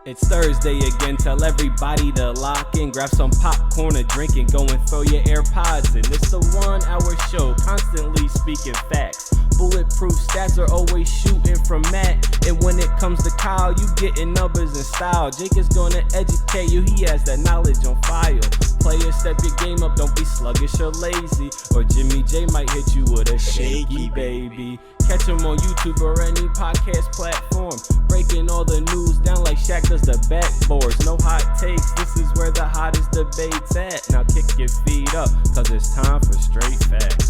It's Thursday again, tell everybody to lock in, grab some popcorn, a drink, and go and throw your AirPods in. It's the 1 hour show, constantly speaking facts. Bulletproof stats are always shooting from Matt. And when it comes to Kyle, you getting numbers and style. Jake is gonna educate you, he has that knowledge on file. Players, step your game up, don't be sluggish or lazy. Or Jimmy J might hit you with a shaky baby. Catch him on YouTube or any podcast platform. Breaking all the news down like Shaq does the backboards. No hot takes, this is where the hottest debate's at. Now kick your feet up, cause it's time for straight facts.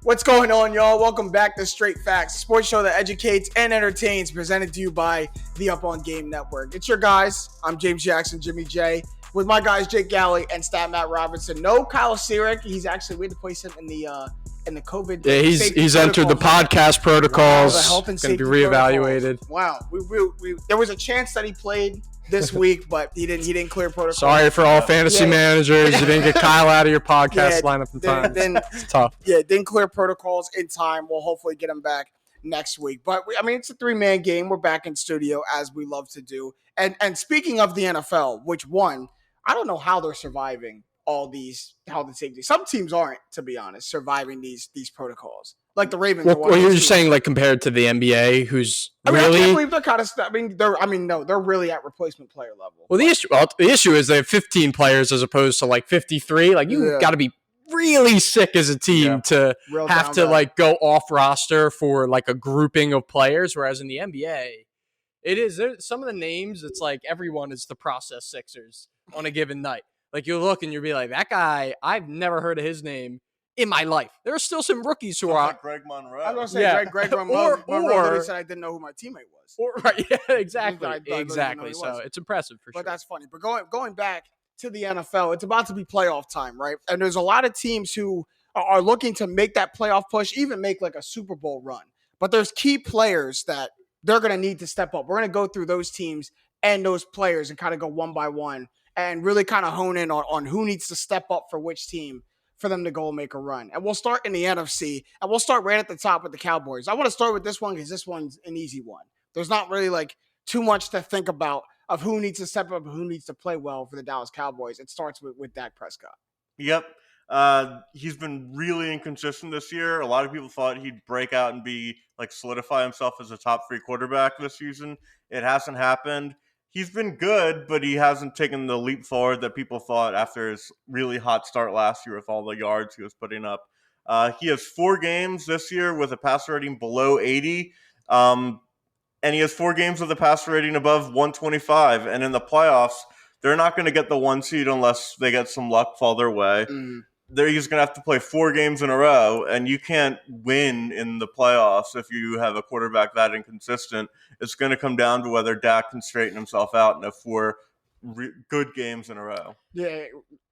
What's going on, y'all? Welcome back to Straight Facts, a sports show that educates and entertains, presented to you by the Up On Game Network. It's your guys. I'm James Jackson, Jimmy J, with my guys Jake Galli and Stat Matt Robinson. No Kyle Syrek. He's actually, we had to place him in the COVID. Yeah, he's entered the podcast protocols. Wow, the health and safety going to be reevaluated. Wow, we there was a chance that he played this week, but he didn't clear protocol. Sorry for all fantasy managers. You didn't get Kyle out of your podcast lineup in time. It's tough. Yeah, didn't clear protocols in time. We'll hopefully get him back next week. But, it's a three-man game. We're back in studio, as we love to do. And speaking of the NFL, which one, I don't know how they're surviving all these health and safety. Some teams aren't, to be honest, surviving these protocols. Like the Ravens. Well, you're just saying, like, compared to the NBA, who's really. I can't believe they're kind of. They're really at replacement player level. Well, the issue is they have 15 players as opposed to like 53. Like, you got to be really sick as a team to have to like go off roster for like a grouping of players. Whereas in the NBA, there's some of the names. It's like everyone is the process Sixers on a given night. Like, you look and you'll be like, that guy, I've never heard of his name in my life. There are still some rookies who are like Greg Monroe. I was going to say Greg Monroe. Monroe said I didn't know who my teammate was. Exactly. So it's impressive for sure. But that's funny. But going back to the NFL, it's about to be playoff time, right? And there's a lot of teams who are looking to make that playoff push, even make like a Super Bowl run. But there's key players that they're going to need to step up. We're going to go through those teams and those players and kind of go one by one and really kind of hone in on who needs to step up for which team for them to go and make a run. And we'll start in the NFC, and we'll start right at the top with the Cowboys. I want to start with this one because this one's an easy one. There's not really like too much to think about of who needs to step up and who needs to play well for the Dallas Cowboys. It starts with Dak Prescott. Yep. He's been really inconsistent this year. A lot of people thought he'd break out and solidify himself as a top 3 quarterback this season. It hasn't happened. He's been good, but he hasn't taken the leap forward that people thought after his really hot start last year with all the yards he was putting up. He has 4 games this year with a passer rating below 80, and he has 4 games with a passer rating above 125. And in the playoffs, they're not going to get the 1 seed unless they get some luck fall their way. He's going to have to play 4 games in a row, and you can't win in the playoffs if you have a quarterback that inconsistent. It's going to come down to whether Dak can straighten himself out in 4 good games in a row. Yeah,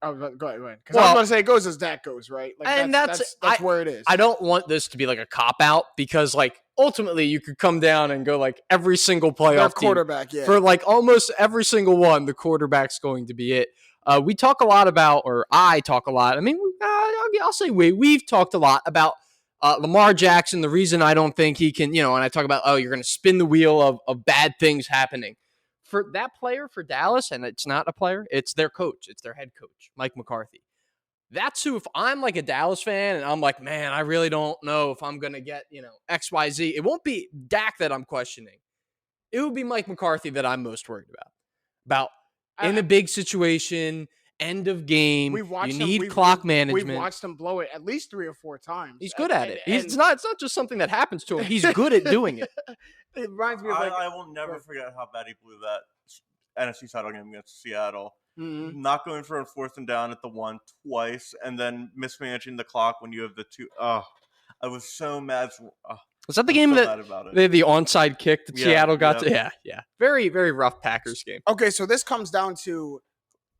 go ahead. Because I was going to say it goes as Dak goes, right? Like, and that's where it is. I don't want this to be like a cop-out because, like, ultimately you could come down and go, like, every single playoff quarterback, team, for, like, almost every single one, the quarterback's going to be it. We talk a lot about, or I talk a lot. I mean, I'll say we've talked a lot about Lamar Jackson. The reason I don't think he can, and I talk about, you're going to spin the wheel of bad things happening. For that player, for Dallas, and it's not a player, it's their coach. It's their head coach, Mike McCarthy. That's who, if I'm like a Dallas fan and I'm like, man, I really don't know if I'm going to get, X, Y, Z. It won't be Dak that I'm questioning. It would be Mike McCarthy that I'm most worried about. In a big situation, end of game, you need clock management. We've watched him blow it at least 3 or 4 times. He's good at it. It's not just something that happens to him. He's good at doing it. It reminds me of I will never forget how bad he blew that NFC title game against Seattle. Mm-hmm. Not going for a 4th and down at the 1 twice, and then mismanaging the clock when you have the 2. I was so mad. Was that the game that they had the onside kick that Seattle got to? Yeah. Very, very rough Packers game. Okay, so this comes down to,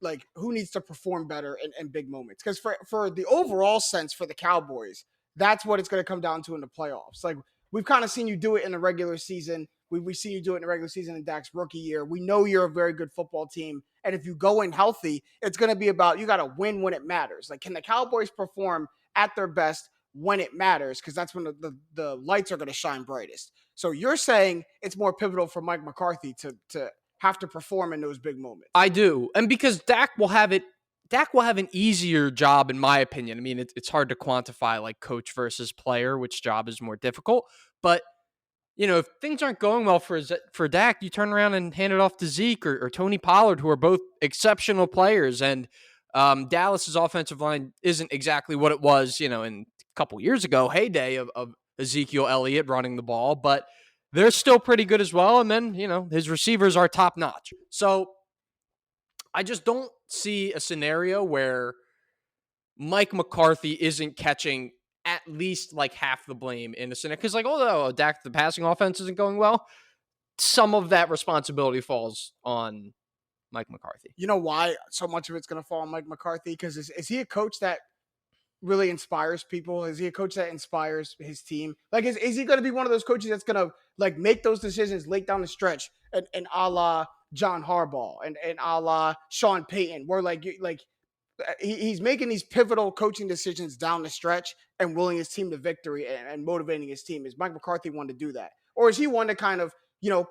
like, who needs to perform better in big moments. Because for the overall sense for the Cowboys, that's what it's going to come down to in the playoffs. Like, we've kind of seen you do it in the regular season. We've seen you do it in the regular season in Dak's rookie year. We know you're a very good football team. And if you go in healthy, it's going to be about you got to win when it matters. Like, can the Cowboys perform at their best when it matters, because that's when the lights are going to shine brightest. So you're saying it's more pivotal for Mike McCarthy to have to perform in those big moments. I do. And because Dak will have an easier job, in my opinion. I mean, it's hard to quantify like coach versus player, which job is more difficult. But, if things aren't going well for Dak, you turn around and hand it off to Zeke or Tony Pollard, who are both exceptional players. And Dallas's offensive line isn't exactly what it was, in a couple years ago, heyday of Ezekiel Elliott running the ball. But they're still pretty good as well. And then, his receivers are top notch. So I just don't see a scenario where Mike McCarthy isn't catching at least like half the blame in a scenario. Because although Dak, the passing offense isn't going well, some of that responsibility falls on Mike McCarthy. You know why so much of it's going to fall on Mike McCarthy? Because is he a coach that really inspires people? Is he a coach that inspires his team? Like, is he going to be one of those coaches that's going to like make those decisions late down the stretch and a la John Harbaugh and a la Sean Payton, where he's making these pivotal coaching decisions down the stretch and willing his team to victory and motivating his team? Is Mike McCarthy one to do that? Or is he one to kind of,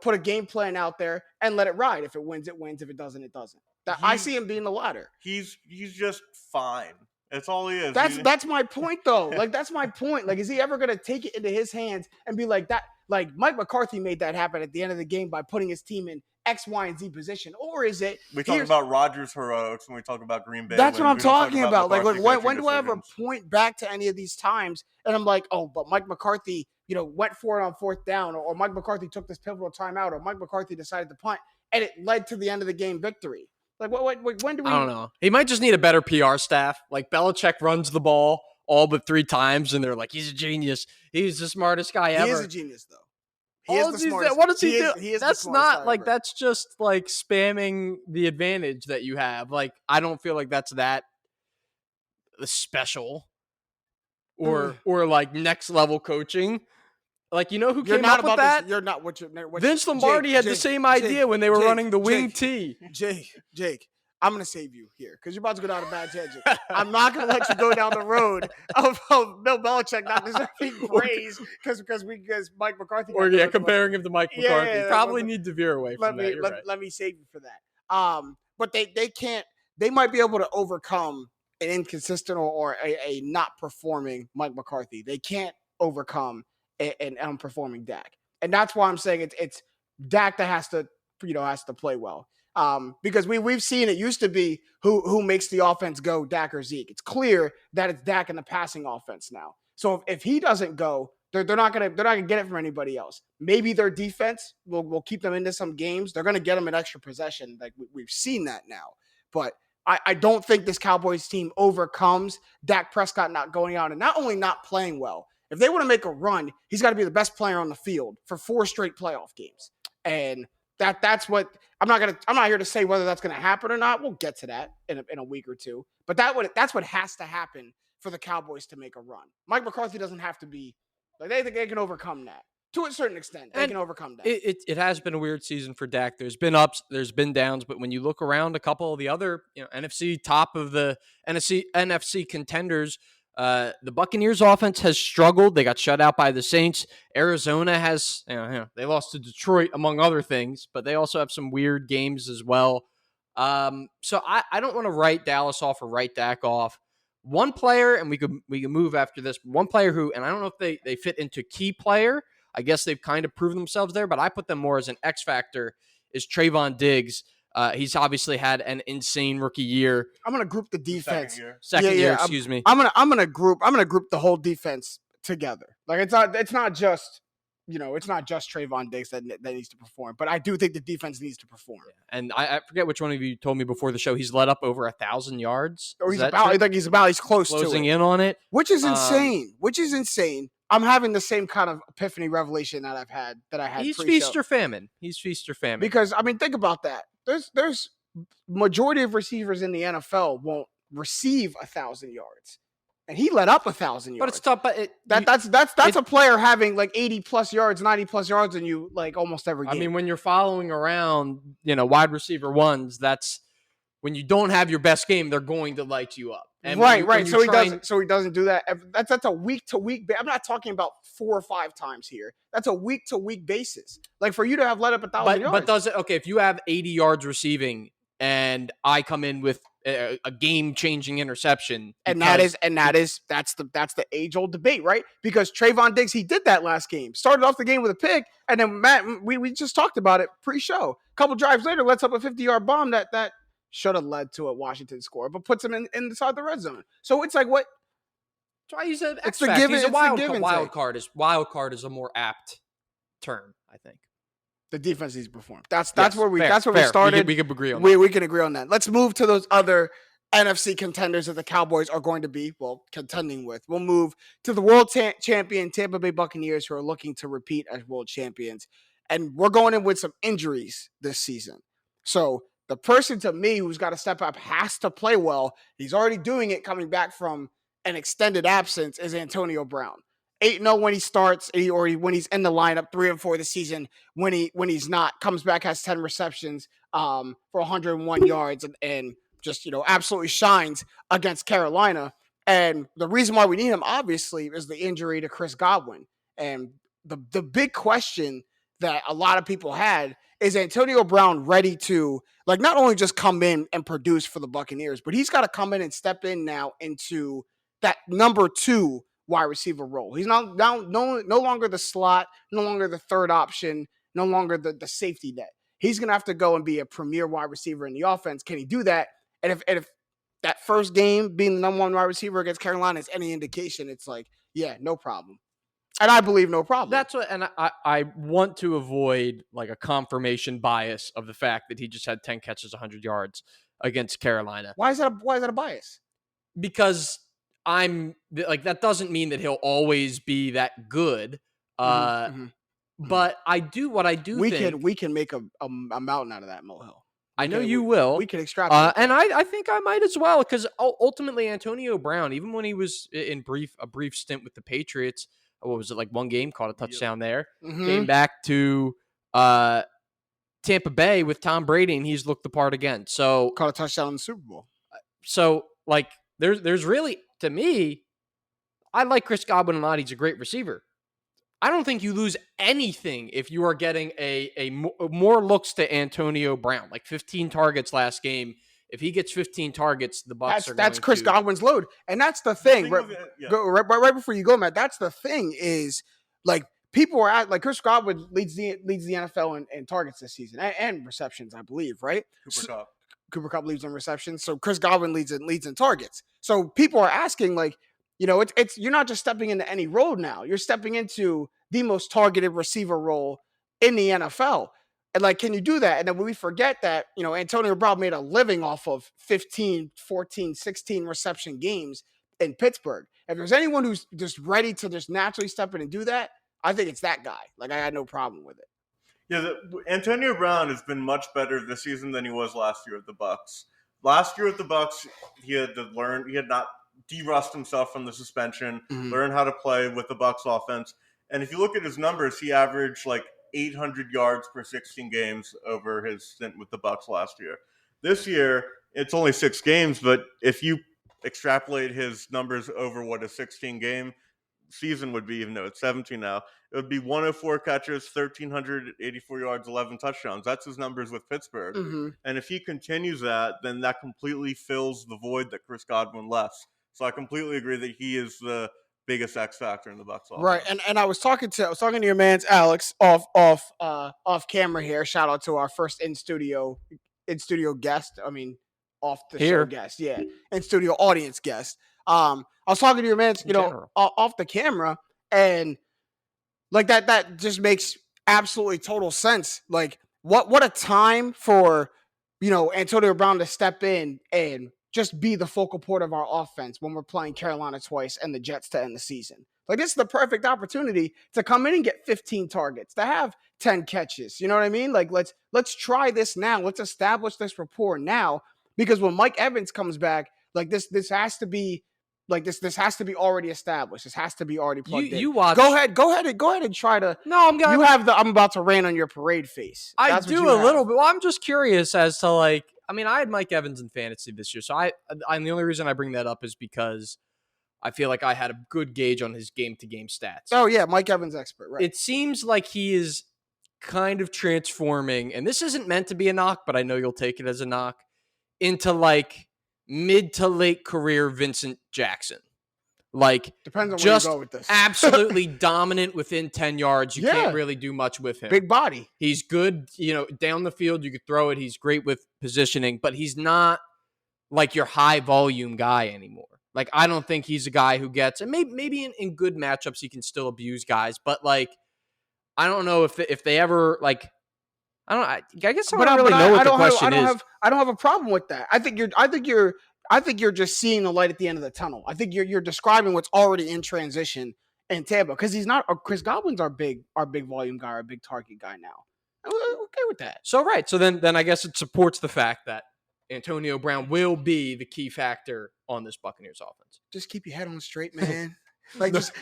put a game plan out there and let it ride? If it wins, it wins. If it doesn't, it doesn't. I see him being the latter. He's just fine. That's all he is. That's my point, though. Like, that's my point. Like, is he ever going to take it into his hands and be like that? Like, Mike McCarthy made that happen at the end of the game by putting his team in X, Y, and Z position. Or is it? We talk about Rodgers' heroics when we talk about Green Bay. That's what I'm talking about. Like, when do I ever decisions. point back to any of these times and I'm like, oh, but Mike McCarthy, went for it on fourth down, or Mike McCarthy took this pivotal timeout, or Mike McCarthy decided to punt, and it led to the end of the game victory. Like, when do we? I don't know. He might just need a better PR staff. Like, Belichick runs the ball all but 3 times, and they're like, he's a genius. He's the smartest guy ever. He is a genius, though. He is the smartest. What does he do? He is that's not like, that's just like spamming the advantage that you have. Like, I don't feel like that's that special or like next level coaching. Like, who came up with that? You're not what Vince Lombardi had the same idea when they were running the wing T. Jake, I'm going to save you here because you're about to go down a bad tangent. I'm not going to let you go down the road of Bill Belichick not deserving praise because Mike McCarthy. Or comparing him to Mike McCarthy. Yeah, probably need to veer away from that. Let me save you for that. But they can't. They might be able to overcome an inconsistent or a not performing Mike McCarthy. They can't overcome an unperforming Dak, and that's why I'm saying it's Dak that has to play well. Because we've seen it used to be who makes the offense go, Dak or Zeke. It's clear that it's Dak in the passing offense now. So if he doesn't go, they're not gonna get it from anybody else. Maybe their defense will keep them into some games. They're gonna get them an extra possession. Like we've seen that now. But I don't think this Cowboys team overcomes Dak Prescott not going out and not only not playing well. If they want to make a run, he's got to be the best player on the field for 4 straight playoff games. And that's what I'm not here to say whether that's going to happen or not. We'll get to that in a week or two. But that's what has to happen for the Cowboys to make a run. Mike McCarthy doesn't have to be like they can overcome that to a certain extent. They can overcome that. It has been a weird season for Dak. There's been ups, there's been downs, but when you look around a couple of the other NFC top of the NFC contenders. The Buccaneers offense has struggled. They got shut out by the Saints. Arizona has, they lost to Detroit among other things, but they also have some weird games as well. So I don't want to write Dallas off or write Dak off. One player, and we can move after this. One player who, and I don't know if they fit into key player. I guess they've kind of proven themselves there, but I put them more as an X factor. Is Trayvon Diggs. He's obviously had an insane rookie year. I'm gonna group the defense. Second year, excuse me. I'm gonna group the whole defense together. Like it's not just Trayvon Diggs that needs to perform, but I do think the defense needs to perform. Yeah. And I forget which one of you told me before the show. He's led up over 1,000 yards. Or he's close closing to it. In on it, which is insane. I'm having the same kind of epiphany revelation that I had. He's pre-show. feast or famine. Because think about that. There's majority of receivers in the NFL won't receive 1,000 yards, and he let up 1,000 yards. But it's tough. But that's a player having like 80 plus yards, 90 plus yards than you like almost every game. I mean, when you're following around, wide receiver ones, that's when you don't have your best game, they're going to light you up. And right. So he doesn't do that. That's a week to week. I'm not talking about 4 or 5 times here. That's a week to week basis. Like for you to have let up 1,000 yards. But does it okay if you have 80 yards receiving and I come in with a game changing interception? That's the age old debate, right? Because Trayvon Diggs, he did that last game. Started off the game with a pick, and then Matt, we just talked about it pre-show. A couple drives later, lets up a 50-yard bomb that should have led to a Washington score, but puts him inside the red zone. So it's like what? Try use an It's the given. He's a wild card is a more apt term, I think. The defense he's performed. That's Yes, where we fair, that's where fair. we started. We can agree on we can agree on that. Let's move to those other NFC contenders that the Cowboys are going to be contending with. We'll move to the world champion Tampa Bay Buccaneers, who are looking to repeat as world champions, and we're going in with some injuries this season. So the person to me who's got to step up has to play well. He's already doing it coming back from an extended absence is Antonio Brown. 8-0 when he starts, or when he's in the lineup, 3-4 this season. When he's not, comes back, has 10 receptions for 101 yards and just, absolutely shines against Carolina. And the reason why we need him, obviously, is the injury to Chris Godwin. And the big question that a lot of people had is Antonio Brown ready to, not only just come in and produce for the Buccaneers, but he's got to come in and step in now into that number 2 wide receiver role. He's no longer the slot, no longer the third option, no longer the safety net. He's going to have to go and be a premier wide receiver in the offense. Can he do that? And if that first game being the number 1 wide receiver against Carolina is any indication, it's like, yeah, no problem. And I believe no problem. That's what, and I want to avoid a confirmation bias of the fact that he just had 10 catches, 100 yards against Carolina. Why is that a bias? Because that doesn't mean that he'll always be that good. But I do think we can make a mountain out of that molehill. I know you will. We can extrapolate. And I think I might as well, because ultimately Antonio Brown, even when he was in a brief stint with the Patriots, what was it, one game, caught a touchdown there, came back to Tampa Bay with Tom Brady, and he's looked the part again. So caught a touchdown in the Super Bowl. So there's really, to me, I like Chris Godwin a lot. He's a great receiver. I don't think you lose anything if you are getting a more looks to Antonio Brown, 15 targets last game. If he gets 15 targets, the Bucs that's Chris Godwin's load, and that's the thing. Right before you go, Matt. That's the thing is people are at Chris Godwin leads the NFL in targets this season and receptions, I believe. Right? Cooper Kupp leads in receptions, so Chris Godwin leads in targets. So people are asking it's you're not just stepping into any role now. You're stepping into the most targeted receiver role in the NFL. And can you do that? And then when we forget that, Antonio Brown made a living off of 15, 14, 16 reception games in Pittsburgh. If there's anyone who's just ready to just naturally step in and do that, I think it's that guy. I had no problem with it. Yeah, Antonio Brown has been much better this season than he was last year at the Bucs. Last year at the Bucs, he had not de-rust himself from the suspension, learn how to play with the Bucs offense. And if you look at his numbers, he averaged 800 yards per 16 games over his stint with the Bucs last year. This year, it's only 6 games, but if you extrapolate his numbers over what a 16-game season would be, even though it's 17 now, it would be 104 catches, 1,384 yards, 11 touchdowns. That's his numbers with Pittsburgh. And if he continues that, then that completely fills the void that Chris Godwin left. So I completely agree that he is the biggest X factor in the Bucs offense. Right, and I was talking to your man's Alex off camera here. Shout out to our first in studio guest. I mean, off the show guest, yeah, in studio audience guest. I was talking to your man's, off the camera, and that just makes absolutely total sense. What a time for Antonio Brown to step in and just be the focal point of our offense when we're playing Carolina twice and the Jets to end the season. This is the perfect opportunity to come in and get 15 targets, to have 10 catches. You know what I mean? Let's try this now. Let's establish this rapport now, because when Mike Evans comes back, this has to be this has to be already established. This has to be already plugged in. You watch. Go ahead and try to. No, I'm about to rain on your parade face. I do a little bit. Well, I'm just curious as to mean, I had Mike Evans in fantasy this year, so I'm the only reason I bring that up is because I feel like I had a good gauge on his game-to-game stats. Oh yeah, Mike Evans expert, right? It seems like he is kind of transforming, and this isn't meant to be a knock, but I know you'll take it as a knock, into like mid to late career Vincent Jackson. Like, Depends on just where you go with this. absolutely dominant within 10 yards. You can't really do much with him. Big body. He's good, down the field. You could throw it. He's great with positioning, but he's not like your high volume guy anymore. Like, I don't think he's a guy who gets, and maybe in good matchups he can still abuse guys, but like, I don't know if they ever like. I guess I don't really know what the question is. I don't have a problem with that. I think you're just seeing the light at the end of the tunnel. I think you're describing what's already in transition in Tampa because he's not. Chris Godwin's our big volume guy, our big target guy now. I'm okay with that. So right. So then I guess it supports the fact that Antonio Brown will be the key factor on this Buccaneers offense. Just keep your head on straight, man. Like just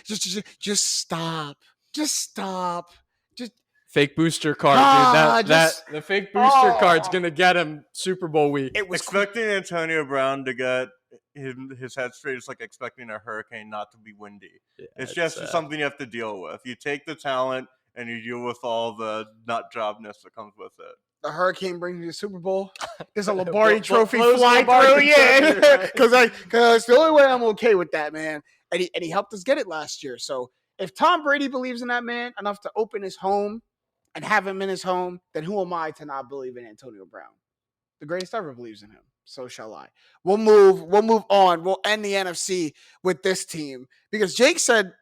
stop. Just stop. Just fake booster card, dude. The fake booster card's gonna get him Super Bowl week. It was expecting Antonio Brown to get his head straight. It's like expecting a hurricane not to be windy. Yeah, it's just something you have to deal with. You take the talent and you deal with all the nut jobness that comes with it. The hurricane brings you the Super Bowl. There's a Lombardi trophy flying through. Yeah, because the only way I'm okay with that, man. And he helped us get it last year. So if Tom Brady believes in that man enough to open his home and have him in his home, then who am I to not believe in Antonio Brown? The greatest ever believes in him. So shall I. We'll move on. We'll end the NFC with this team because Jake said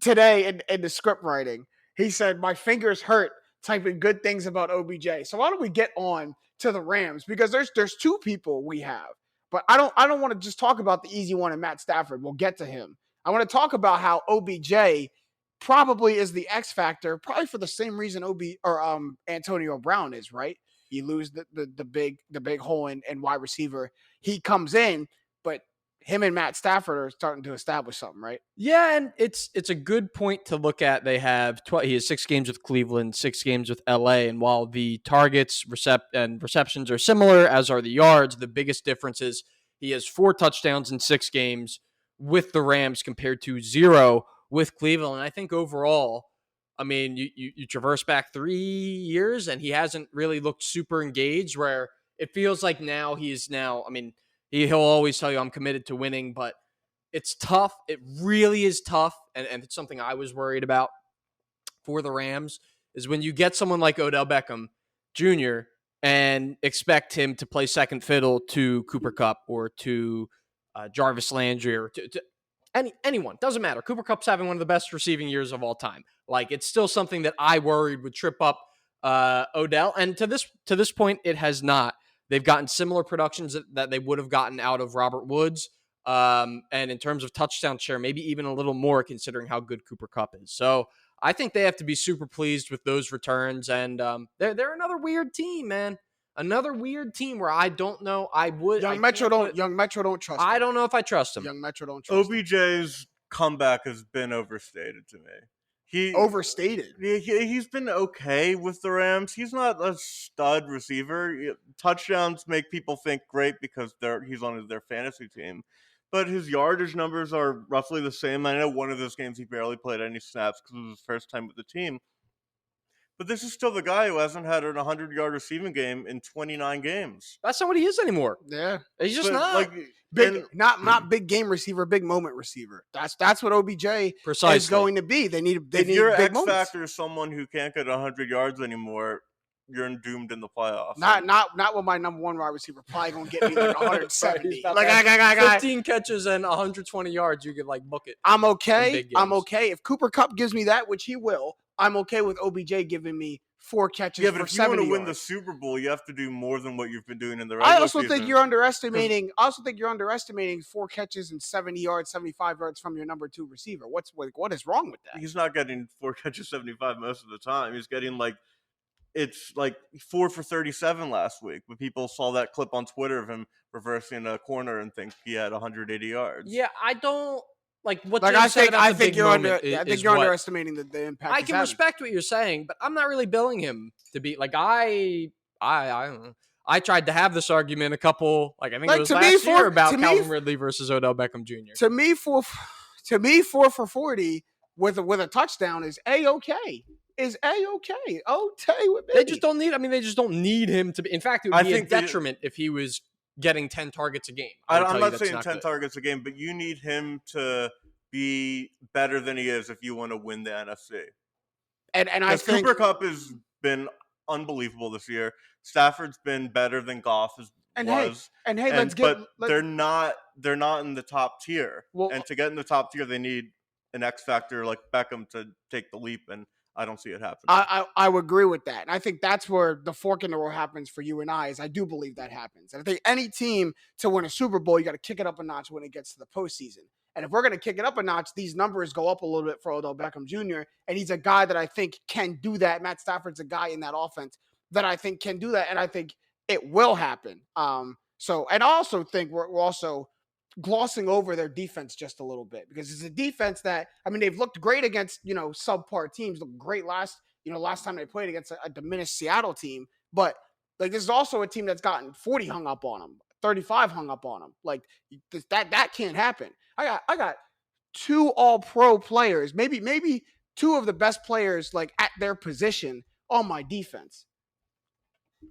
today in the script writing, he said, my fingers hurt typing good things about OBJ. So why don't we get on to the Rams? Because there's two people we have. But I don't want to just talk about the easy one and Matt Stafford. We'll get to him. I want to talk about how OBJ probably is the X factor, probably for the same reason Antonio Brown is, right? You lose the big hole in wide receiver. He comes in, but him and Matt Stafford are starting to establish something, right? Yeah, and it's a good point to look at. They have he has 6 games with Cleveland, 6 games with LA, and while the targets and receptions are similar, as are the yards, the biggest difference is he has 4 touchdowns in 6 games with the Rams compared to 0 with Cleveland. And I think overall, I mean, you traverse back 3 years and he hasn't really looked super engaged, where it feels like now I mean, he'll always tell you I'm committed to winning, but it's tough. It really is tough. And it's something I was worried about for the Rams is when you get someone like Odell Beckham Jr. and expect him to play second fiddle to Cooper Kupp or to Jarvis Landry or to anyone. Doesn't matter. Cooper Kupp's having one of the best receiving years of all time. Like, it's still something that I worried would trip up Odell. And to this point, it has not. They've gotten similar productions that they would have gotten out of Robert Woods. And in terms of touchdown share, maybe even a little more considering how good Cooper Kupp is. So I think they have to be super pleased with those returns. And they're another weird team, man. Another weird team where I don't know. Young Metro don't trust him. I don't know if I trust him. Young Metro don't trust him. OBJ's comeback has been overstated to me. Overstated. He's been okay with the Rams. He's not a stud receiver. Touchdowns make people think great because he's on their fantasy team. But his yardage numbers are roughly the same. I know one of those games he barely played any snaps because it was his first time with the team. But this is still the guy who hasn't had an 100-yard receiving game in 29 games. That's not what he is anymore. Yeah. He's just not. Like, not big game receiver, big moment receiver. That's what OBJ is going to be. They need if your big X factor is someone who can't get 100 yards anymore, you're doomed in the playoffs. Not with my number one wide receiver probably going to get me like 170. Like I got 15 catches and 120 yards, you could like book it. I'm okay. If Cooper Kupp gives me that, which he will, I'm okay with OBJ giving me 4 catches for 70 yards. Yeah, but if you want to win the Super Bowl, you have to do more than what you've been doing in the regular season. I also think you're underestimating 4 catches and 70 yards, 75 yards from your number 2 receiver. What is wrong with that? He's not getting 4 catches, 75 most of the time. He's getting it's 4 for 37 last week. But people saw that clip on Twitter of him reversing a corner and think he had 180 yards. Yeah, I don't. Like what I think you're underestimating the impact. I can respect what you're saying, but I'm not really billing him to be like I don't know. I tried to have this argument I think it was to me, last year about to me- Calvin Ridley versus Odell Beckham Jr. To me, 4 for 40 with a touchdown is A-okay. Is A-okay. Okay with me. They just don't need. I mean, they just don't need him to be. In fact, it would I be a think they- detriment if he was getting 10 targets a game. I'm not saying 10 good. targets a game, but you need him to be better than he is if you want to win the NFC. And I Because think Cooper Kupp has been unbelievable this year. Stafford's been better than Goff was. let's they're not in the top tier. Well, and to get in the top tier, they need an X factor like Beckham to take the leap, and I don't see it happening. I would agree with that. And I think that's where the fork in the road happens for you and I, is I do believe that happens. And I think any team to win a Super Bowl, you got to kick it up a notch when it gets to the postseason. And if we're going to kick it up a notch, these numbers go up a little bit for Odell Beckham Jr. And he's a guy that I think can do that. Matt Stafford's a guy in that offense that I think can do that. And I think it will happen. And I also think we're also glossing over their defense just a little bit, because it's a defense that, I mean, they've looked great against, subpar teams, looked great last time they played against a diminished Seattle team. But like, this is also a team that's gotten 40 hung up on them, 35 hung up on them. Like that can't happen. I got 2 all-pro players, maybe 2 of the best players like at their position on my defense.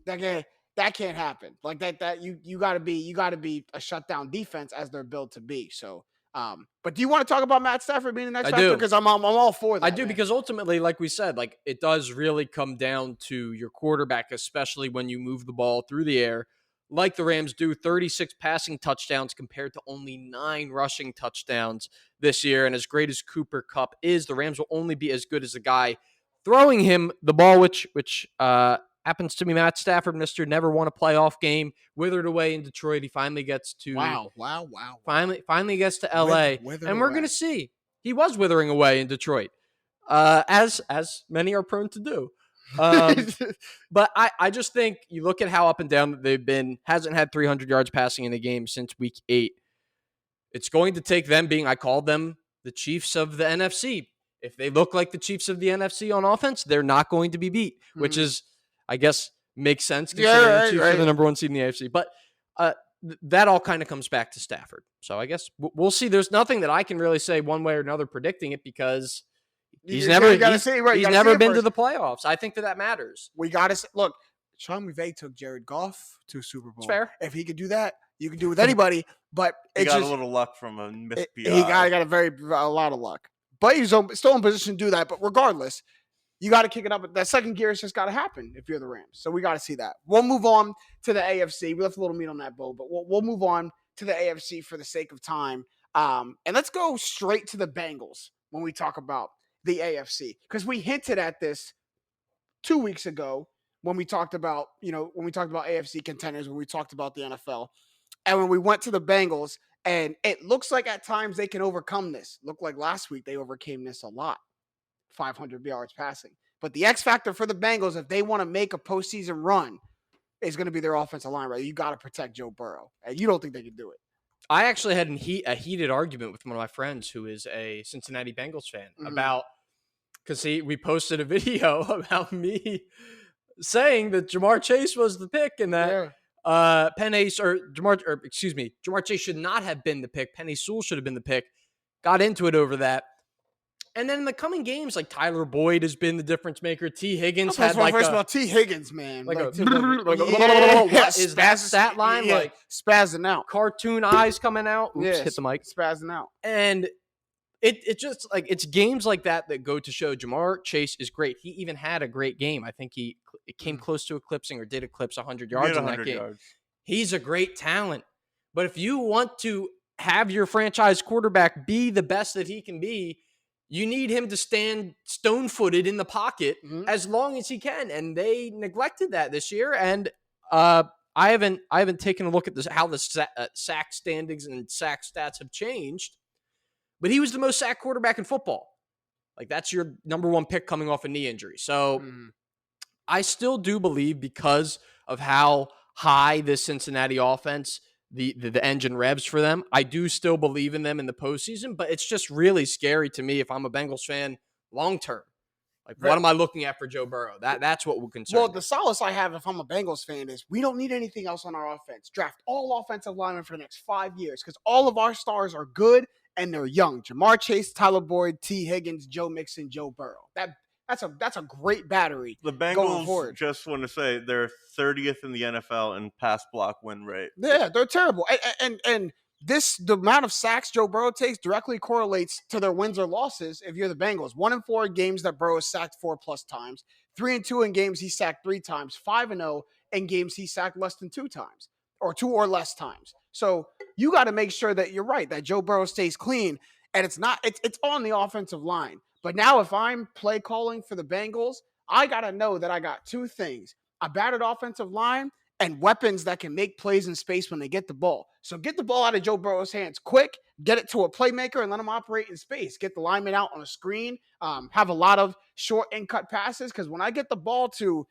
That can't happen. Like that you gotta be a shutdown defense as they're built to be. So but do you want to talk about Matt Stafford being the next factor? Because I'm all for that. I do, because ultimately, like we said, like it does really come down to your quarterback, especially when you move the ball through the air, like the Rams do. 36 passing touchdowns compared to only 9 rushing touchdowns this year. And as great as Cooper Kupp is, the Rams will only be as good as the guy throwing him the ball, which happens to be Matt Stafford. Mr. Never won a playoff game, withered away in Detroit. He finally gets to wow. Finally gets to LA, and we're going to see. He was withering away in Detroit, as many are prone to do. But I just think you look at how up and down that they've been. Hasn't had 300 yards passing in a game since week 8. It's going to take them being, I call them the Chiefs of the NFC. If they look like the Chiefs of the NFC on offense, they're not going to be beat, which is, I guess, makes sense considering the Chiefs are the number 1 seed in the AFC. But that all kind of comes back to Stafford. So I guess we'll see. There's nothing that I can really say one way or another predicting it, because he's never been to the playoffs. I think that matters. We got to look. Sean McVay took Jared Goff to a Super Bowl. It's fair. If he could do that, you can do it with anybody. But he got a little luck from a missed PI. He got a lot of luck. But he's still in position to do that. But regardless, you got to kick it up. That second gear has just got to happen if you're the Rams. So we got to see that. We'll move on to the AFC. We left a little meat on that bow, but we'll move on to the AFC for the sake of time. And let's go straight to the Bengals when we talk about the AFC, because we hinted at this 2 weeks ago when we talked about AFC contenders, when we talked about the NFL, and when we went to the Bengals, and it looks like at times they can overcome this. Looked like last week they overcame this a lot. 500 yards passing. But the X factor for the Bengals, if they want to make a postseason run, is going to be their offensive line, right? You got to protect Joe Burrow, and you don't think they can do it. I actually had a heated argument with one of my friends who is a Cincinnati Bengals fan about, because we posted a video about me saying that Jamar Chase was the pick, and that Jamar Chase should not have been the pick. Penei Sewell should have been the pick. Got into it over that. And then in the coming games, like Tyler Boyd has been the difference maker. T. Higgins had first of all, T. Higgins, man. What is that stat line? Yeah, like spazzing out. Cartoon eyes coming out. Oops, hit the mic. Spazzing out. And it just like, it's games like that go to show Jamar Chase is great. He even had a great game. I think it came close to eclipsing, or did eclipse 100 yards in that game. Yards. He's a great talent. But if you want to have your franchise quarterback be the best that he can be, you need him to stand stone-footed in the pocket as long as he can, and they neglected that this year. And I haven't taken a look at how the sack standings and sack stats have changed, but he was the most sacked quarterback in football. Like, that's your number 1 pick coming off a knee injury. So I still do believe, because of how high this Cincinnati offense, the engine revs for them, I do still believe in them in the postseason, but it's just really scary to me if I'm a Bengals fan long term. Like, Right. what am I looking at for Joe Burrow? That's what will concern Well, me. the solace I have if I'm a Bengals fan is we don't need anything else on our offense. Draft all offensive linemen for the next 5 years because all of our stars are good and they're young. Jamar Chase, Tyler Boyd, T. Higgins, Joe Mixon, Joe Burrow. That's a great battery The going Bengals, forward. just want to say, they're 30th in the NFL in pass block win rate. Yeah, they're terrible. And the amount of sacks Joe Burrow takes directly correlates to their wins or losses if you're the Bengals. 1-4 in games that Burrow is sacked 4+ times. 3-2 in games he sacked 3 times. 5-0 in games he sacked less than 2 times or 2 or less times. So you got to make sure that you're right, that Joe Burrow stays clean. And it's on the offensive line. But now if I'm play calling for the Bengals, I got to know that I got 2 things: a battered offensive line and weapons that can make plays in space when they get the ball. So get the ball out of Joe Burrow's hands quick, get it to a playmaker and let him operate in space. Get the lineman out on a screen, have a lot of short and cut passes. Because when I get the ball to,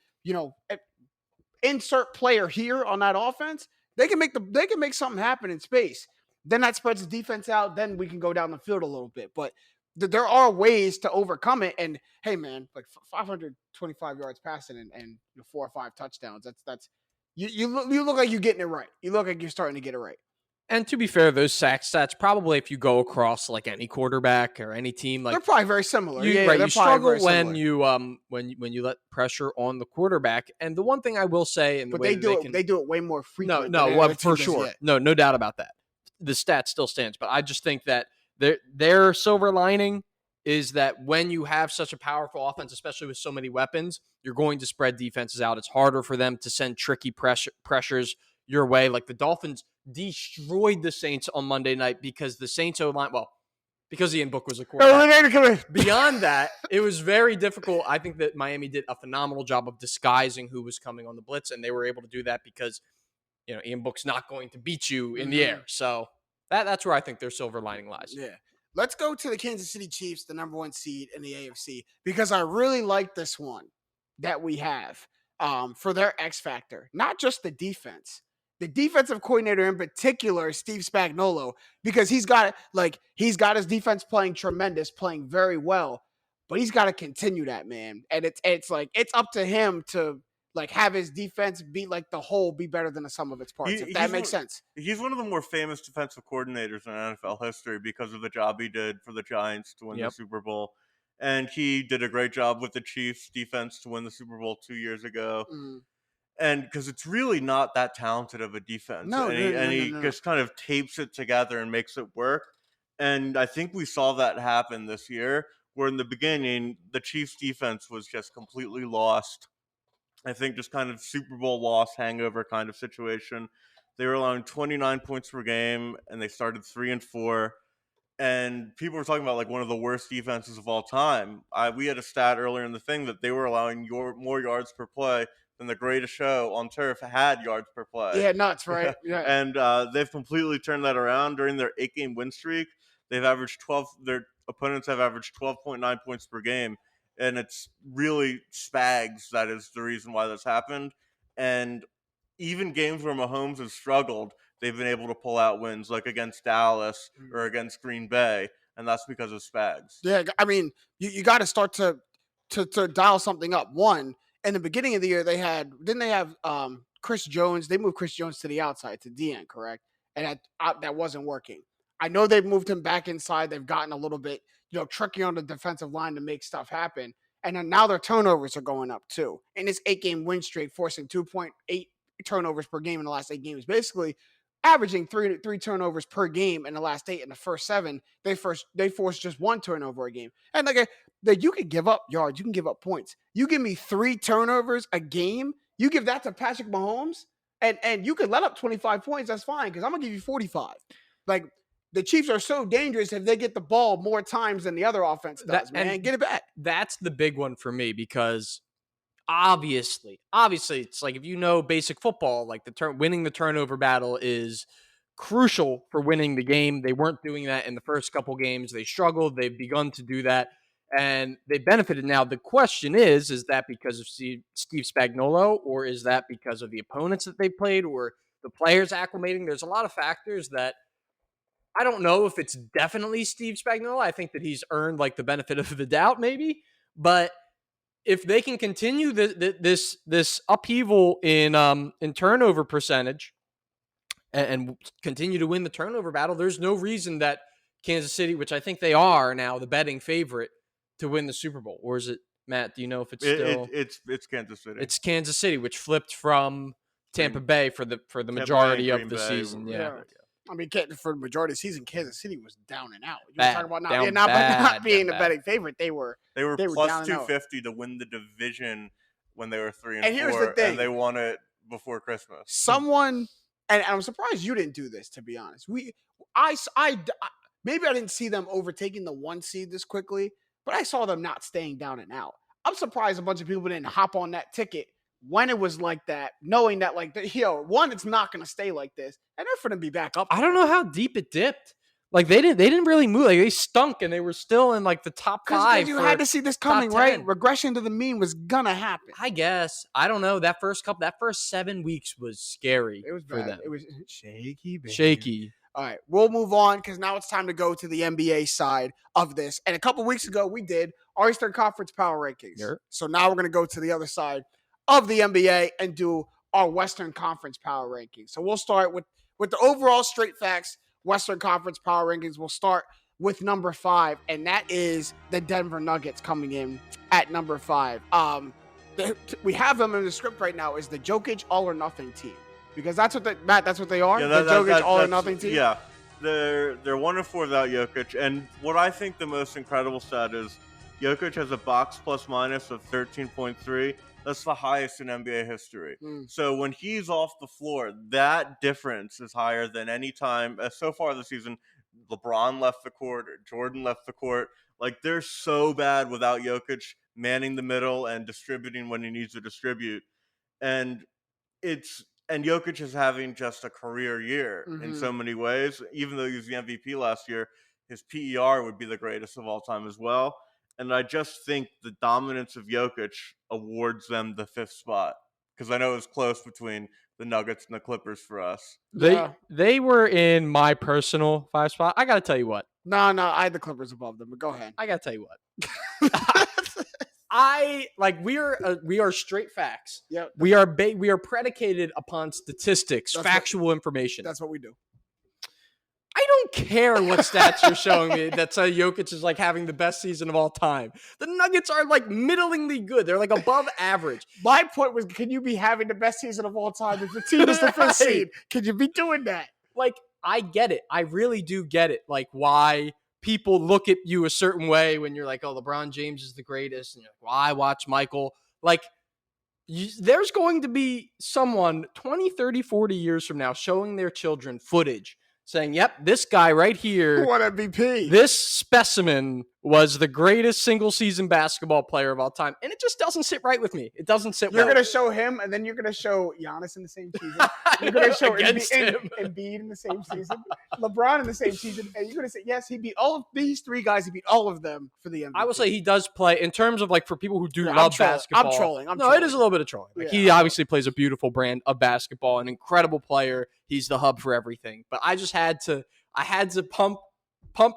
insert player here on that offense, they can make something happen in space. Then that spreads the defense out. Then we can go down the field a little bit. But there are ways to overcome it. And hey, man, like 525 yards passing and 4 or 5 touchdowns. That's you look like you're getting it right. You look like you're starting to get it right. And to be fair, those sack stats, probably if you go across like any quarterback or any team, like they're probably very similar. you, Yeah, right, they're you probably struggle very similar. when you let pressure on the quarterback. And the one thing I will say, and But they do it way more frequently. for sure, no doubt about that. The stat still stands, but I just think that their silver lining is that when you have such a powerful offense, especially with so many weapons, you're going to spread defenses out. It's harder for them to send tricky pressures your way. Like the Dolphins destroyed the Saints on Monday night because the Saints O-line, because Ian Book was the quarterback. Beyond that, it was very difficult. I think that Miami did a phenomenal job of disguising who was coming on the blitz, and they were able to do that because Ian Book's not going to beat you in the air. So that's where I think their silver lining lies. Yeah. Let's go to the Kansas City Chiefs, the number 1 seed in the AFC, because I really like this one that we have for their X factor, not just the defense. The defensive coordinator in particular, Steve Spagnuolo, because he's got his defense playing tremendous, playing very well, but he's got to continue that, man. And it's up to him to have his defense be better than the sum of its parts. If that makes sense. He's one of the more famous defensive coordinators in NFL history because of the job he did for the Giants to win the Super Bowl. And he did a great job with the Chiefs defense to win the Super Bowl 2 years ago. Mm. And because it's really not that talented of a defense. He just kind of tapes it together and makes it work. And I think we saw that happen this year, where in the beginning, the Chiefs defense was just completely lost. I think just kind of Super Bowl loss hangover kind of situation. They were allowing 29 points per game, and they started 3-4. And people were talking about one of the worst defenses of all time. We had a stat earlier in the thing that they were allowing more yards per play than the greatest show on turf had yards per play. Yeah, nuts, right? Yeah. And they've completely turned that around. During their 8-game win streak, they've averaged 12. Their opponents have averaged 12.9 points per game. And it's really Spags that is the reason why this happened. And even games where Mahomes has struggled, they've been able to pull out wins, like against Dallas or against Green Bay, and that's because of Spags. Yeah, I mean, you got to start to dial something up. One, in the beginning of the year, they have Chris Jones. They moved Chris Jones to the outside, to DN, correct? And that wasn't working. I know they've moved him back inside. They've gotten a little bit tricky on the defensive line to make stuff happen. And then now their turnovers are going up too. In this 8-game win streak, forcing 2.8 turnovers per game in the last 8 games, basically averaging three turnovers per game in the last 8. In the first 7, they forced just 1 turnover a game. And you can give up yards, you can give up points. You give me 3 turnovers a game, you give that to Patrick Mahomes, and you can let up 25 points. That's fine because I'm gonna give you 45. The Chiefs are so dangerous if they get the ball more times than the other offense does, man. Get it back. That's the big one for me because obviously, it's like if basic football, winning the turnover battle is crucial for winning the game. They weren't doing that in the first couple games. They struggled. They've begun to do that, and they benefited. Now, the question is that because of Steve Spagnuolo, or is that because of the opponents that they played, or the players acclimating? There's a lot of factors that I don't know if it's definitely Steve Spagnuolo. I think that he's earned the benefit of the doubt maybe, but if they can continue this upheaval in turnover percentage and continue to win the turnover battle, there's no reason that Kansas City, which I think they are now, the betting favorite to win the Super Bowl, or is it, Matt? Do you know if it's still? It's Kansas City. It's Kansas City, which flipped from Tampa Bay for the majority of the season. Yeah. I mean, for the majority of the season, Kansas City was down and out. You Bad, were talking about down not bad, being down the bad. betting favorite. They were plus down and out. 250 to win the division when they were 3-4. And here's the thing. And they won it before Christmas. Someone, and I'm surprised you didn't do this, to be honest. Maybe I didn't see them overtaking the 1 seed this quickly, but I saw them not staying down and out. I'm surprised a bunch of people didn't hop on that ticket when it was like that, knowing that, like, one, it's not going to stay like this, and they're going to be back up. I don't know how deep it dipped. Like, they didn't really move. Like, they stunk, and they were still in like the top 5. Because you had to see this coming, right? Regression to the mean was gonna happen. I guess. I don't know. That first 7 weeks was scary. It was for bad. them. It was shaky, baby. Shaky. All right, we'll move on because now it's time to go to the NBA side of this. And a couple weeks ago, we did our Eastern Conference Power Rankings. Sure. So now we're going to go to the other side of the NBA and do our Western Conference Power Rankings. So we'll start with the overall straight facts Western Conference Power Rankings. We'll start with number 5, and that is the Denver Nuggets coming in at number 5. We have them in the script right now is the Jokic All or Nothing team. Because that's what they are. Yeah, the Jokic All or Nothing team. Yeah, they're 1-4 without Jokic, and what I think the most incredible stat is Jokic has a box plus minus of 13.3. That's the highest in NBA history. So when he's off the floor, that difference is higher than any time so far this season. LeBron left the court, or Jordan left the court. Like, they're so bad without Jokic manning the middle and distributing when he needs to distribute, and Jokic is having just a career year in so many ways. Even though he was the MVP last year, his PER would be the greatest of all time as well. And I just think the dominance of Jokic awards them the 5th spot. Because I know it was close between the Nuggets and the Clippers for us. They were in my personal 5 spot. I got to tell you what. No, I had the Clippers above them, but go ahead. I got to tell you what. We are straight facts. Yeah, we are predicated upon statistics, factual information. That's what we do. I don't care what stats you're showing me that say Jokic is like having the best season of all time. The Nuggets are like middlingly good. They're like above average. My point was, can you be having the best season of all time if the team is the 5th seed? Can you be doing that? Like, I get it. I really do get it. Like, why people look at you a certain way when you're like, oh, LeBron James is the greatest. And you're like, well, I watch Michael. Like, there's going to be someone 20, 30, 40 years from now showing their children footage saying, yep, this guy right here, what MVP. This specimen was the greatest single-season basketball player of all time. And it just doesn't sit right with me. It doesn't sit You're well. going to show him, and then you're going to show Giannis in the same season. You're going to show Embiid in the same season. LeBron in the same season. And you're going to say, yes, he beat all of these 3 guys. He beat all of them for the MVP. I will say he does play, in terms of like for people who do love basketball. I'm trolling. It is a little bit of trolling. Like, he obviously plays a beautiful brand of basketball, an incredible player. He's the hub for everything. But I just had to pump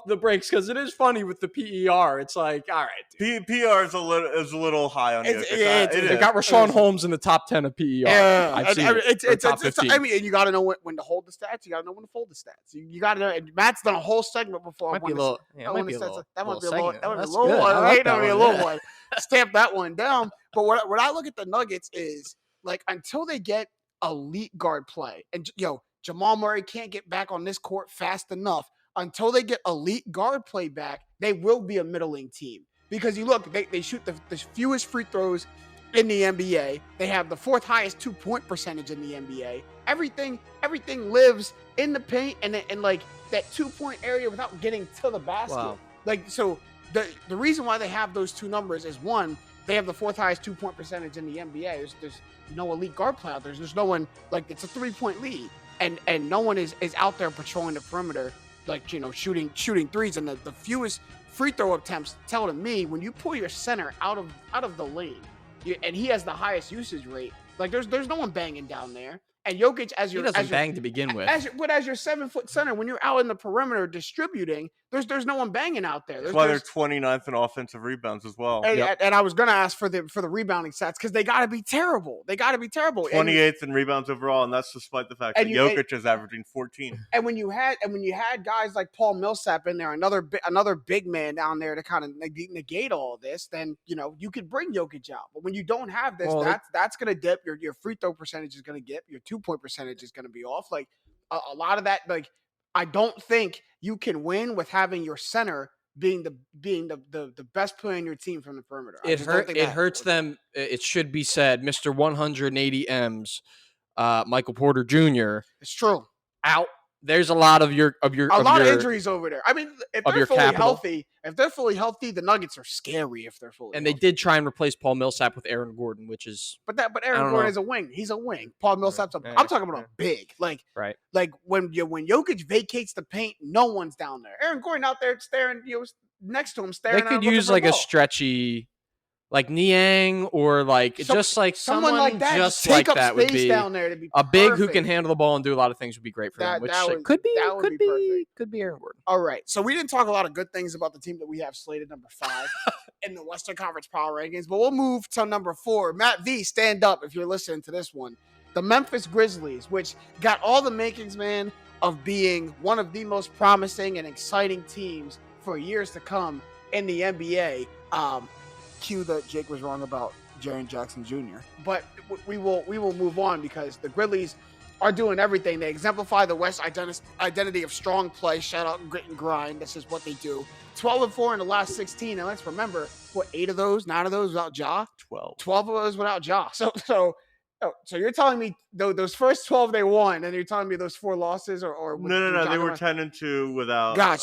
the brakes because it is funny with the PER. It's like, all right, dude. PER is a little high on Jokic. They got Rashawn Holmes in the top 10 of PER. Yeah, I've seen it. Top 15. I mean, and you got to know when to hold the stats. You got to know when to fold the stats. You got to know. And Matt's done a whole segment before. That might be a little. That might be a little one. Right? That would be a little one. Stamp that one down. But when I look at the Nuggets is like, until they get elite guard play, and Jamal Murray can't get back on this court fast enough. Until they get elite guard play back, they will be a middling team. Because you look, they shoot the fewest free throws in the NBA. They have the 4th highest 2-point percentage in the NBA. Everything lives in the paint and like that 2-point area without getting to the basket. Wow. Like, so the reason why they have those 2 numbers is, one, they have the 4th highest 2-point percentage in the NBA. There's no elite guard play out there. There's no one, like, it's a 3-point lead. And no one is out there patrolling the perimeter, like, shooting threes. And the fewest free throw attempts tell to me, when you pull your center out of the lane, and he has the highest usage rate, like, there's no one banging down there. And Jokic, as He your doesn't bang to begin with. as your 7-foot center, when you're out in the perimeter distributing, there's no one banging out there. That's why they're 29th in offensive rebounds as well. And I was gonna ask for the rebounding stats because they got to be terrible. They got to be terrible. 28th in rebounds overall, and that's despite the fact that Jokic is averaging 14. And when you had guys like Paul Millsap in there, another big man down there to kind of negate all of this, then you could bring Jokic out. But when you don't have this, that's gonna dip. Your free throw percentage is gonna dip. Your 2-point percentage is gonna be off. Like a lot of that. Like I don't think you can win with having your center being the best player in your team from the perimeter. It hurts them. It should be said, Mr. 180 M's, Michael Porter Jr. It's true. Out. There's a lot of injuries over there. I mean, if they're fully healthy, the Nuggets are scary if they're fully. And healthy. they did try and replace Paul Millsap with Aaron Gordon, which is. But Aaron Gordon is a wing. He's a wing. Paul Millsap's I'm talking about a big. Like when Jokic vacates the paint, no one's down there. Aaron Gordon out there staring, next to him staring. They could use like a stretchy. Like Niang or just like someone like that, just take like up that space would be down there to be a big who can handle the ball and do a lot of things would be great for them. Which could be Aaron Gordon. All right, so we didn't talk a lot of good things about the team that we have slated number 5 in the Western Conference Power Rankings, but we'll move to number 4. Matt V, stand up if you're listening to this one. The Memphis Grizzlies, which got all the makings, man, of being one of the most promising and exciting teams for years to come in the NBA. Cue that Jake was wrong about Jaren Jackson Jr. But we will move on because the Grizzlies are doing everything. They exemplify the West identity of strong play. Shout out grit and grind. This is what they do. 12-4 in the last 16. And let's remember, 9 of those without Ja? 12 of those without Ja. So you're telling me those first 12 they won, and you're telling me those 4 losses or no, they were 10-2 without Ja.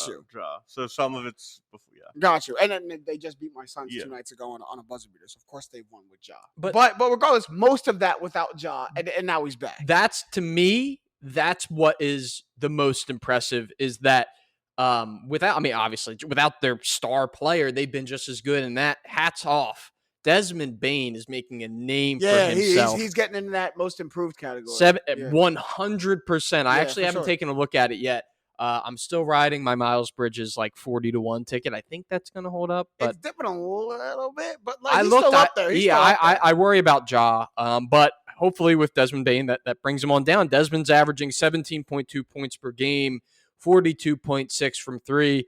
So some of it's before, Got you. And then they just beat my Suns 2 nights ago on a buzzer beater. So of course they won with Ja. But regardless, most of that without Ja, and now he's back. That's to me, that's what is the most impressive is that obviously without their star player, they've been just as good. And that hats off. Desmond Bane is making a name for himself. He's getting into that most improved category. 100%. I actually haven't taken a look at it yet. I'm still riding my Miles Bridges 40-1 ticket. I think that's going to hold up. But it's dipping a little bit, but he's still up there. I worry about Ja. But hopefully with Desmond Bane, that brings him on down. Desmond's averaging 17.2 points per game, 42.6 from 3,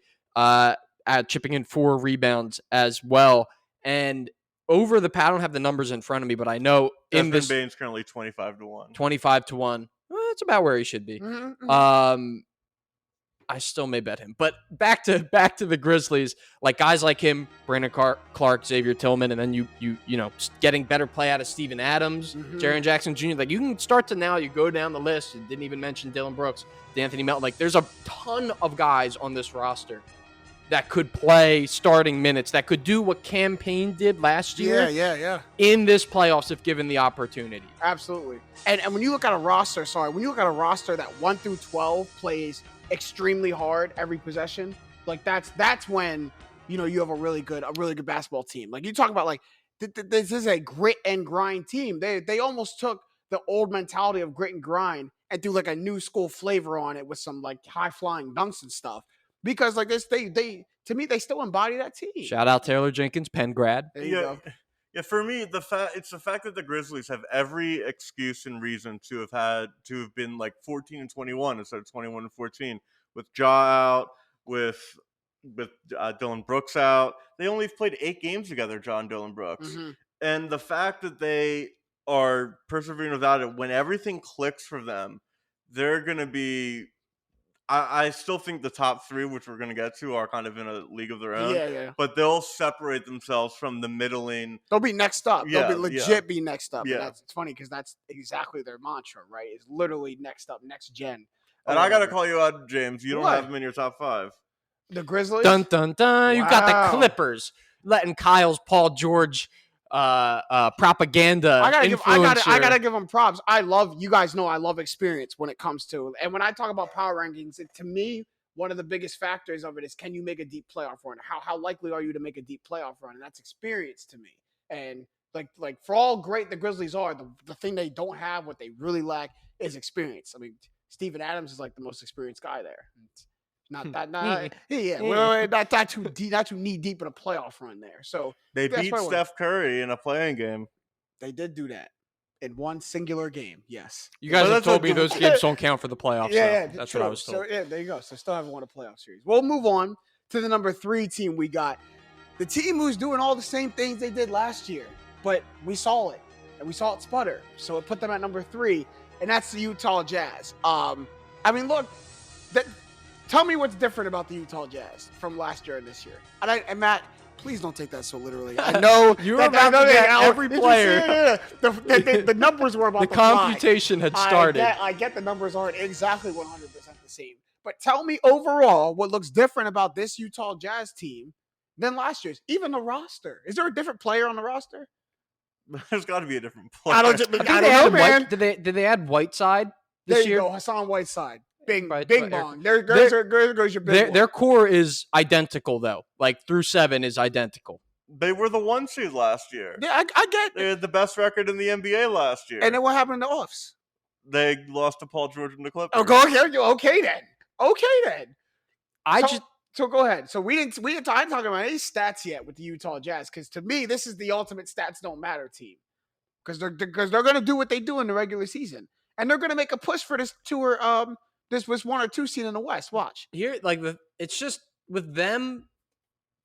chipping in 4 rebounds as well. And over the I don't have the numbers in front of me, but I know Desmond Bane's currently 25-1. 25-1. That's about where he should be. Mm-hmm. I still may bet him. But back to the Grizzlies, guys like him, Brandon Clark, Xavier Tillman, and then you getting better play out of Steven Adams, Jaren Jackson Jr. You can start to now you go down the list and didn't even mention Dylan Brooks, D'Anthony Melton. There's a ton of guys on this roster that could play starting minutes, that could do what Cam Payne did last year. Yeah. In this playoffs if given the opportunity. Absolutely. And when you look at a roster, that 1 through 12 plays extremely hard every possession, that's when you have a really good basketball team. You talk about this is a grit and grind team. They almost took the old mentality of grit and grind and threw a new school flavor on it with some high flying dunks and stuff. Because this, they to me they still embody that team. Shout out Taylor Jenkins, Penn grad. There you go. Yeah, for me, it's the fact that the Grizzlies have every excuse and reason to have been 14-21 instead of 21-14 with Ja out, with Dylan Brooks out. They only played 8 games together, Ja and Dylan Brooks, and the fact that they are persevering without it, when everything clicks for them, they're going to be. I still think the top 3, which we're going to get to, are kind of in a league of their own. Yeah. But they'll separate themselves from the middling. They'll be next up. Yeah, they'll be legit be next up. Yeah. It's funny because that's exactly their mantra, right? It's literally next up, next gen. And I got to call you out, James. You don't have them in your top 5. The Grizzlies? Dun, dun, dun. Wow. You got the Clippers letting Kyle's Paul George propaganda. I gotta give them props. I love experience when it comes to, and when I talk about power rankings, to me, one of the biggest factors of it is, can you make a deep playoff run? How likely are you to make a deep playoff run? And that's experience to me. And Like for all great the Grizzlies are, the thing they don't have, what they really lack, is experience. I mean, Steven Adams is like the most experienced guy there. It's not that, not too deep, not too knee deep in a playoff run there. So They that's beat why I went. Steph Curry in a playing game. They did do that in one singular game. Yes. You guys But have that's told what- me those games don't count for the playoffs. Yeah, though. That's true. what I was told. So yeah, there you go. So still haven't won a playoff series. We'll move on to the number 3 team we got. The team who's doing all the same things they did last year, but we saw it. And we saw it sputter. So it put them at number 3, and that's the Utah Jazz. I mean, look, tell me what's different about the Utah Jazz from last year and this year. And Matt, please don't take that so literally. I know You were about to get every player. The numbers were about The to fly. computation had started. I get the numbers aren't exactly 100% the same. But tell me overall what looks different about this Utah Jazz team than last year's. Even the roster. Is there a different player on the roster? There's got to be a different player. I don't know, man. Did they add Whiteside this There you year? go, Hassan Whiteside. Bing, Right, bing right. bong. There goes your big one. Their core is identical though. Like through 7 is identical. They were the 1 seed last year. Yeah, I get They it. had the best record in the NBA last year. And then what happened to offs? They lost to Paul George and the Clippers. Oh, go here. Okay then. I So- just So go ahead. So I didn't talk about any stats yet with the Utah Jazz, because to me this is the ultimate stats don't matter team, because they're going to do what they do in the regular season, and they're going to make a push for this tour. This was 1 or 2 seed in the West. Watch. here it's just with them,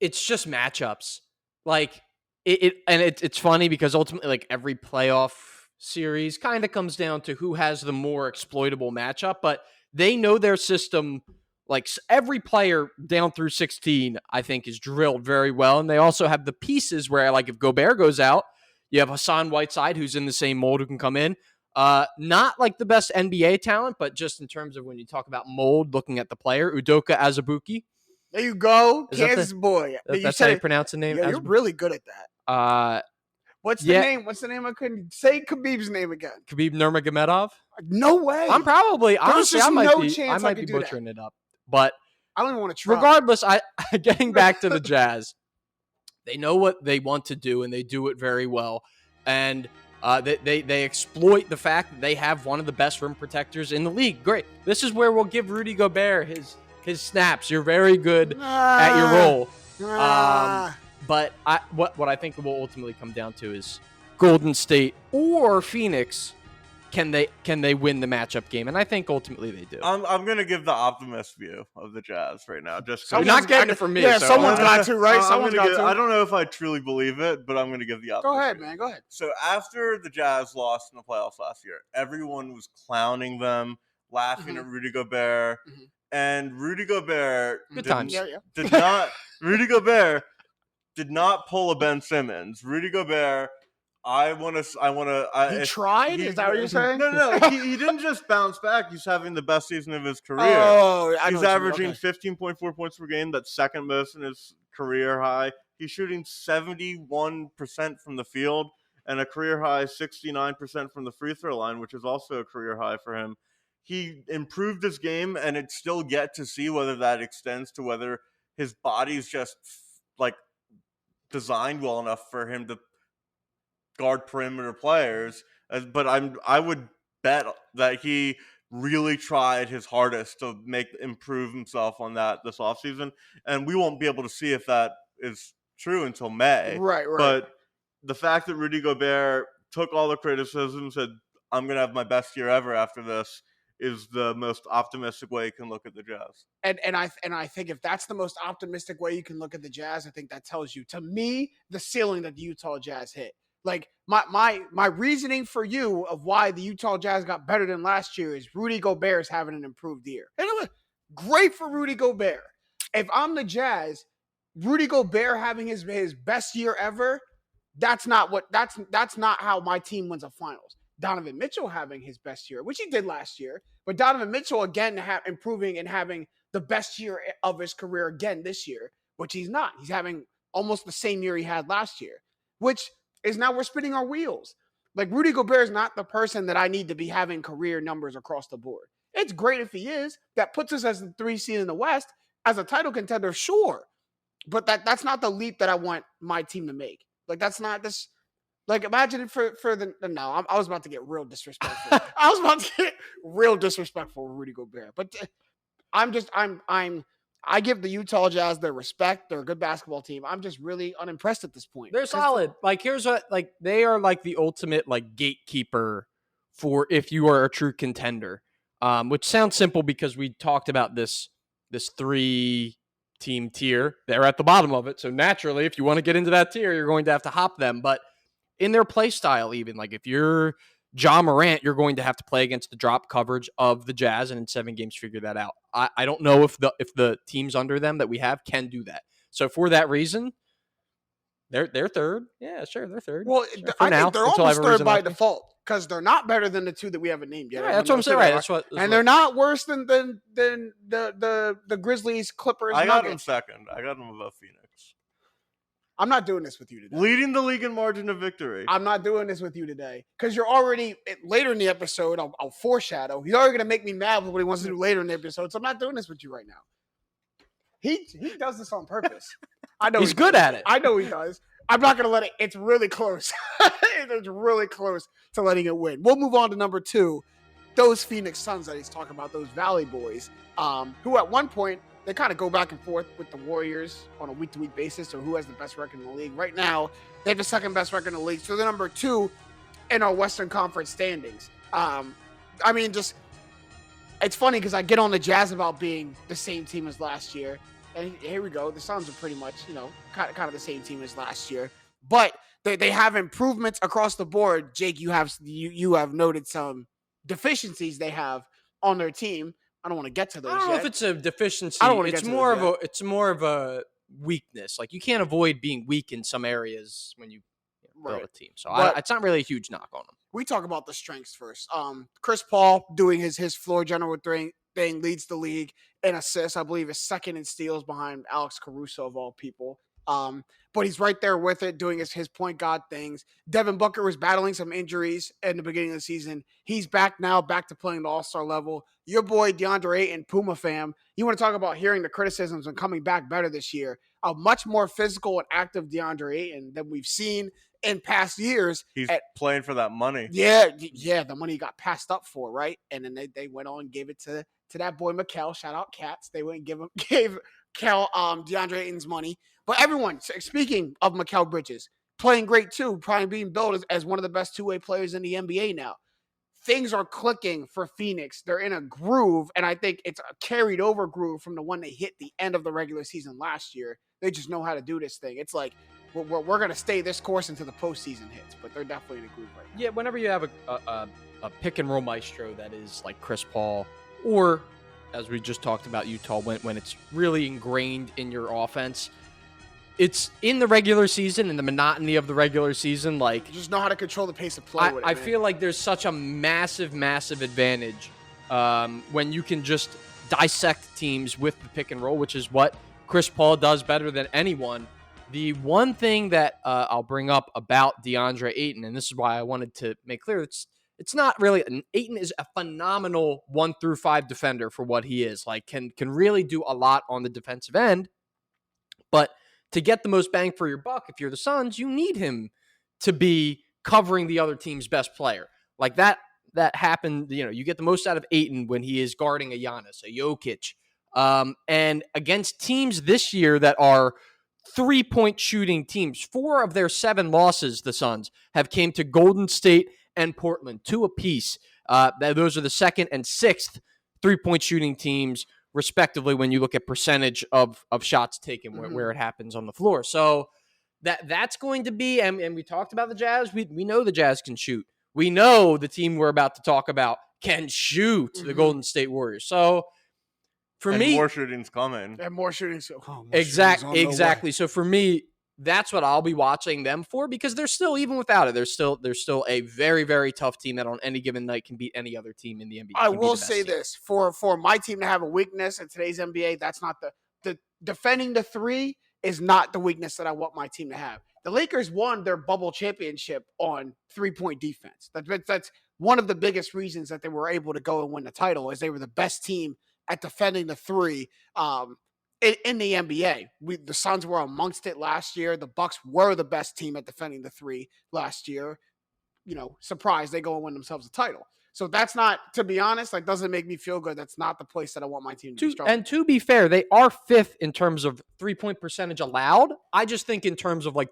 it's just matchups. Like it's funny because ultimately, like every playoff series kind of comes down to who has the more exploitable matchup, but they know their system. Like every player down through 16, I think, is drilled very well. And they also have the pieces where, like, if Gobert goes out, you have Hassan Whiteside, who's in the same mold, who can come in. Not like the best NBA talent, but just in terms of when you talk about mold, looking at the player, Udoka Azubuike. There you go, Is that Kansas boy. That's how you pronounce the name? Yeah, you're really good at that. What's the yeah. name? What's the name? I couldn't say Khabib's name again. Khabib Nurmagomedov. No way. I'm probably, honestly, just I might no be, chance I could do that. butchering it up. But I don't even want to try. regardless, getting back to the Jazz, they know what they want to do, and they do it very well. And they exploit the fact that they have one of the best rim protectors in the league. Great. This is where we'll give Rudy Gobert his snaps. You're very good at your role. But what I think will ultimately come down to is Golden State or Phoenix. Can they win the matchup game? And I think ultimately they do. I'm gonna give the optimist view of the Jazz right now. Just You're not getting it from me. Yeah, so someone's got to, right? Someone's got to. I don't know if I truly believe it, but I'm gonna give the optimist. Go ahead, view. man. Go ahead. So after the Jazz lost in the playoffs last year, everyone was clowning them, laughing at Rudy Gobert, and Rudy Gobert Good times. did not. Rudy Gobert did not pull a Ben Simmons. Rudy Gobert. He tried? Is that what you're saying? No. He didn't just bounce back. He's having the best season of his career. Oh, He's averaging 15.4 points per game. That's second most in his career high. He's shooting 71% from the field and a career high 69% from the free throw line, which is also a career high for him. He improved his game, and it's still yet to see whether that extends to whether his body's just like designed well enough for him to guard perimeter players, but I would bet that he really tried his hardest to improve himself on that this offseason, and we won't be able to see if that is true until May. Right. But the fact that Rudy Gobert took all the criticism, said, I'm going to have my best year ever after this, is the most optimistic way you can look at the Jazz. And I think if that's the most optimistic way you can look at the Jazz, I think that tells you, to me, the ceiling that the Utah Jazz hit. Like my reasoning for you of why the Utah Jazz got better than last year is Rudy Gobert's having an improved year. And it was great for Rudy Gobert. If I'm the Jazz, Rudy Gobert having his best year ever, that's not how my team wins a finals. Donovan Mitchell having his best year, which he did last year, but Donovan Mitchell again improving and having the best year of his career again this year, which he's not. He's having almost the same year he had last year, which is now we're spinning our wheels. Like Rudy Gobert is not the person that I need to be having career numbers across the board. It's great if he is. That puts us as the 3 seed in the West as a title contender, sure. But that's not the leap that I want my team to make. Like that's not this. Like, imagine it for the no. I was about to get real disrespectful. I was about to get real disrespectful with Rudy Gobert, but I give the Utah Jazz their respect. They're a good basketball team. I'm just really unimpressed at this point. They're solid. Like, here's what, like, they are like the ultimate like gatekeeper for if you are a true contender. Which sounds simple because we talked about this 3-team tier. They're at the bottom of it. So naturally, if you want to get into that tier, you're going to have to hop them. But in their play style, even like if you're Ja Morant, you're going to have to play against the drop coverage of the Jazz, and in 7 games figure that out. I don't know if the teams under them that we have can do that. So for that reason, they're third. Yeah, sure, they're third. Well, sure, I now, think they're until I have almost a thord reason by not to. default because they're not better than the 2 that we haven't named yet. Yeah, that's what I'm saying. Right, that's what. They're not worse than the Grizzlies, Clippers. I got them Nuggets. second. I got them above Phoenix. I'm not doing this with you today. Leading the league in margin of victory. I'm not doing this with you today because you're already later in the episode. I'll foreshadow. He's already going to make me mad with what he wants to do later in the episode. So I'm not doing this with you right now. He does this on purpose. I know He's good at it. I know he does. I'm not going to let it. It's really close. It's really close to letting it win. We'll move on to number 2. Those Phoenix Suns that he's talking about, those Valley boys, who at one point, they kind of go back and forth with the Warriors on a week-to-week basis, so who has the best record in the league. Right now, they have the second best record in the league, so they're number 2 in our Western Conference standings. I mean, just it's funny because I get on the Jazz about being the same team as last year, and here we go. The Suns are pretty much, kind of the same team as last year, but they have improvements across the board. Jake, you have noted some deficiencies they have on their team. I don't want to get to those. I don't know if it's a deficiency. I don't want to it's get to more those of a it's more of a weakness. Like you can't avoid being weak in some areas when you build a team. So it's not really a huge knock on them. We talk about the strengths first. Chris Paul doing his floor general thing leads the league in assists. I believe is second in steals behind Alex Caruso of all people. But he's right there with it, doing his point guard things. Devin Booker was battling some injuries in the beginning of the season. He's back now, back to playing the all-star level. Your boy DeAndre Ayton, Puma fam, you want to talk about hearing the criticisms and coming back better this year. A much more physical and active DeAndre Ayton than we've seen in past years. He's playing for that money. Yeah, the money he got passed up for, right? And then they went on and gave it to that boy Mikal. Shout out Cats. They went and gave Cal DeAndre Ayton's money. But everyone, speaking of Mikal Bridges, playing great too, probably being billed as one of the best two-way players in the NBA now. Things are clicking for Phoenix. They're in a groove, and I think it's a carried over groove from the one they hit the end of the regular season last year. They just know how to do this thing. It's like we're going to stay this course until the postseason hits, but they're definitely in a groove right now. Yeah, whenever you have a pick and roll maestro that is like Chris Paul, or as we just talked about Utah, when it's really ingrained in your offense, it's in the regular season and the monotony of the regular season. Like, you just know how to control the pace of play. I feel like there's such a massive advantage when you can just dissect teams with the pick and roll, which is what Chris Paul does better than anyone. The one thing that I'll bring up about DeAndre Ayton, and this is why I wanted to make clear, it's not really. Ayton is a phenomenal 1 through 5 defender for what he is. Like, can really do a lot on the defensive end, but to get the most bang for your buck, if you're the Suns, you need him to be covering the other team's best player. Like that happened, you get the most out of Ayton when he is guarding a Giannis, a Jokic. And against teams this year that are 3-point shooting teams, 4 of their 7 losses, the Suns, have came to Golden State and Portland, 2 apiece. Those are the 2nd and 6th 3-point shooting teams, respectively, when you look at percentage of shots taken where it happens on the floor. So that's going to be, and we talked about the Jazz. We know the Jazz can shoot. We know the team we're about to talk about can shoot, the Golden State Warriors. So for me, more shooting's coming. And more shooting. Exactly. So for me, that's what I'll be watching them for, because they're still, even without it, they're still a very, very tough team that on any given night can beat any other team in the NBA. I will say this, for my team to have a weakness in today's NBA, that's not the defending the 3 is not the weakness that I want my team to have. The Lakers won their bubble championship on 3-point defense. That's one of the biggest reasons that they were able to go and win the title, is they were the best team at defending the 3 in the NBA. The Suns were amongst it last year. The Bucs were the best team at defending the three last year. Surprise, they go and win themselves a title. So that's not, to be honest, like doesn't make me feel good. That's not the place that I want my team to be strong. And to be fair, they are 5th in terms of 3-point percentage allowed. I just think in terms of like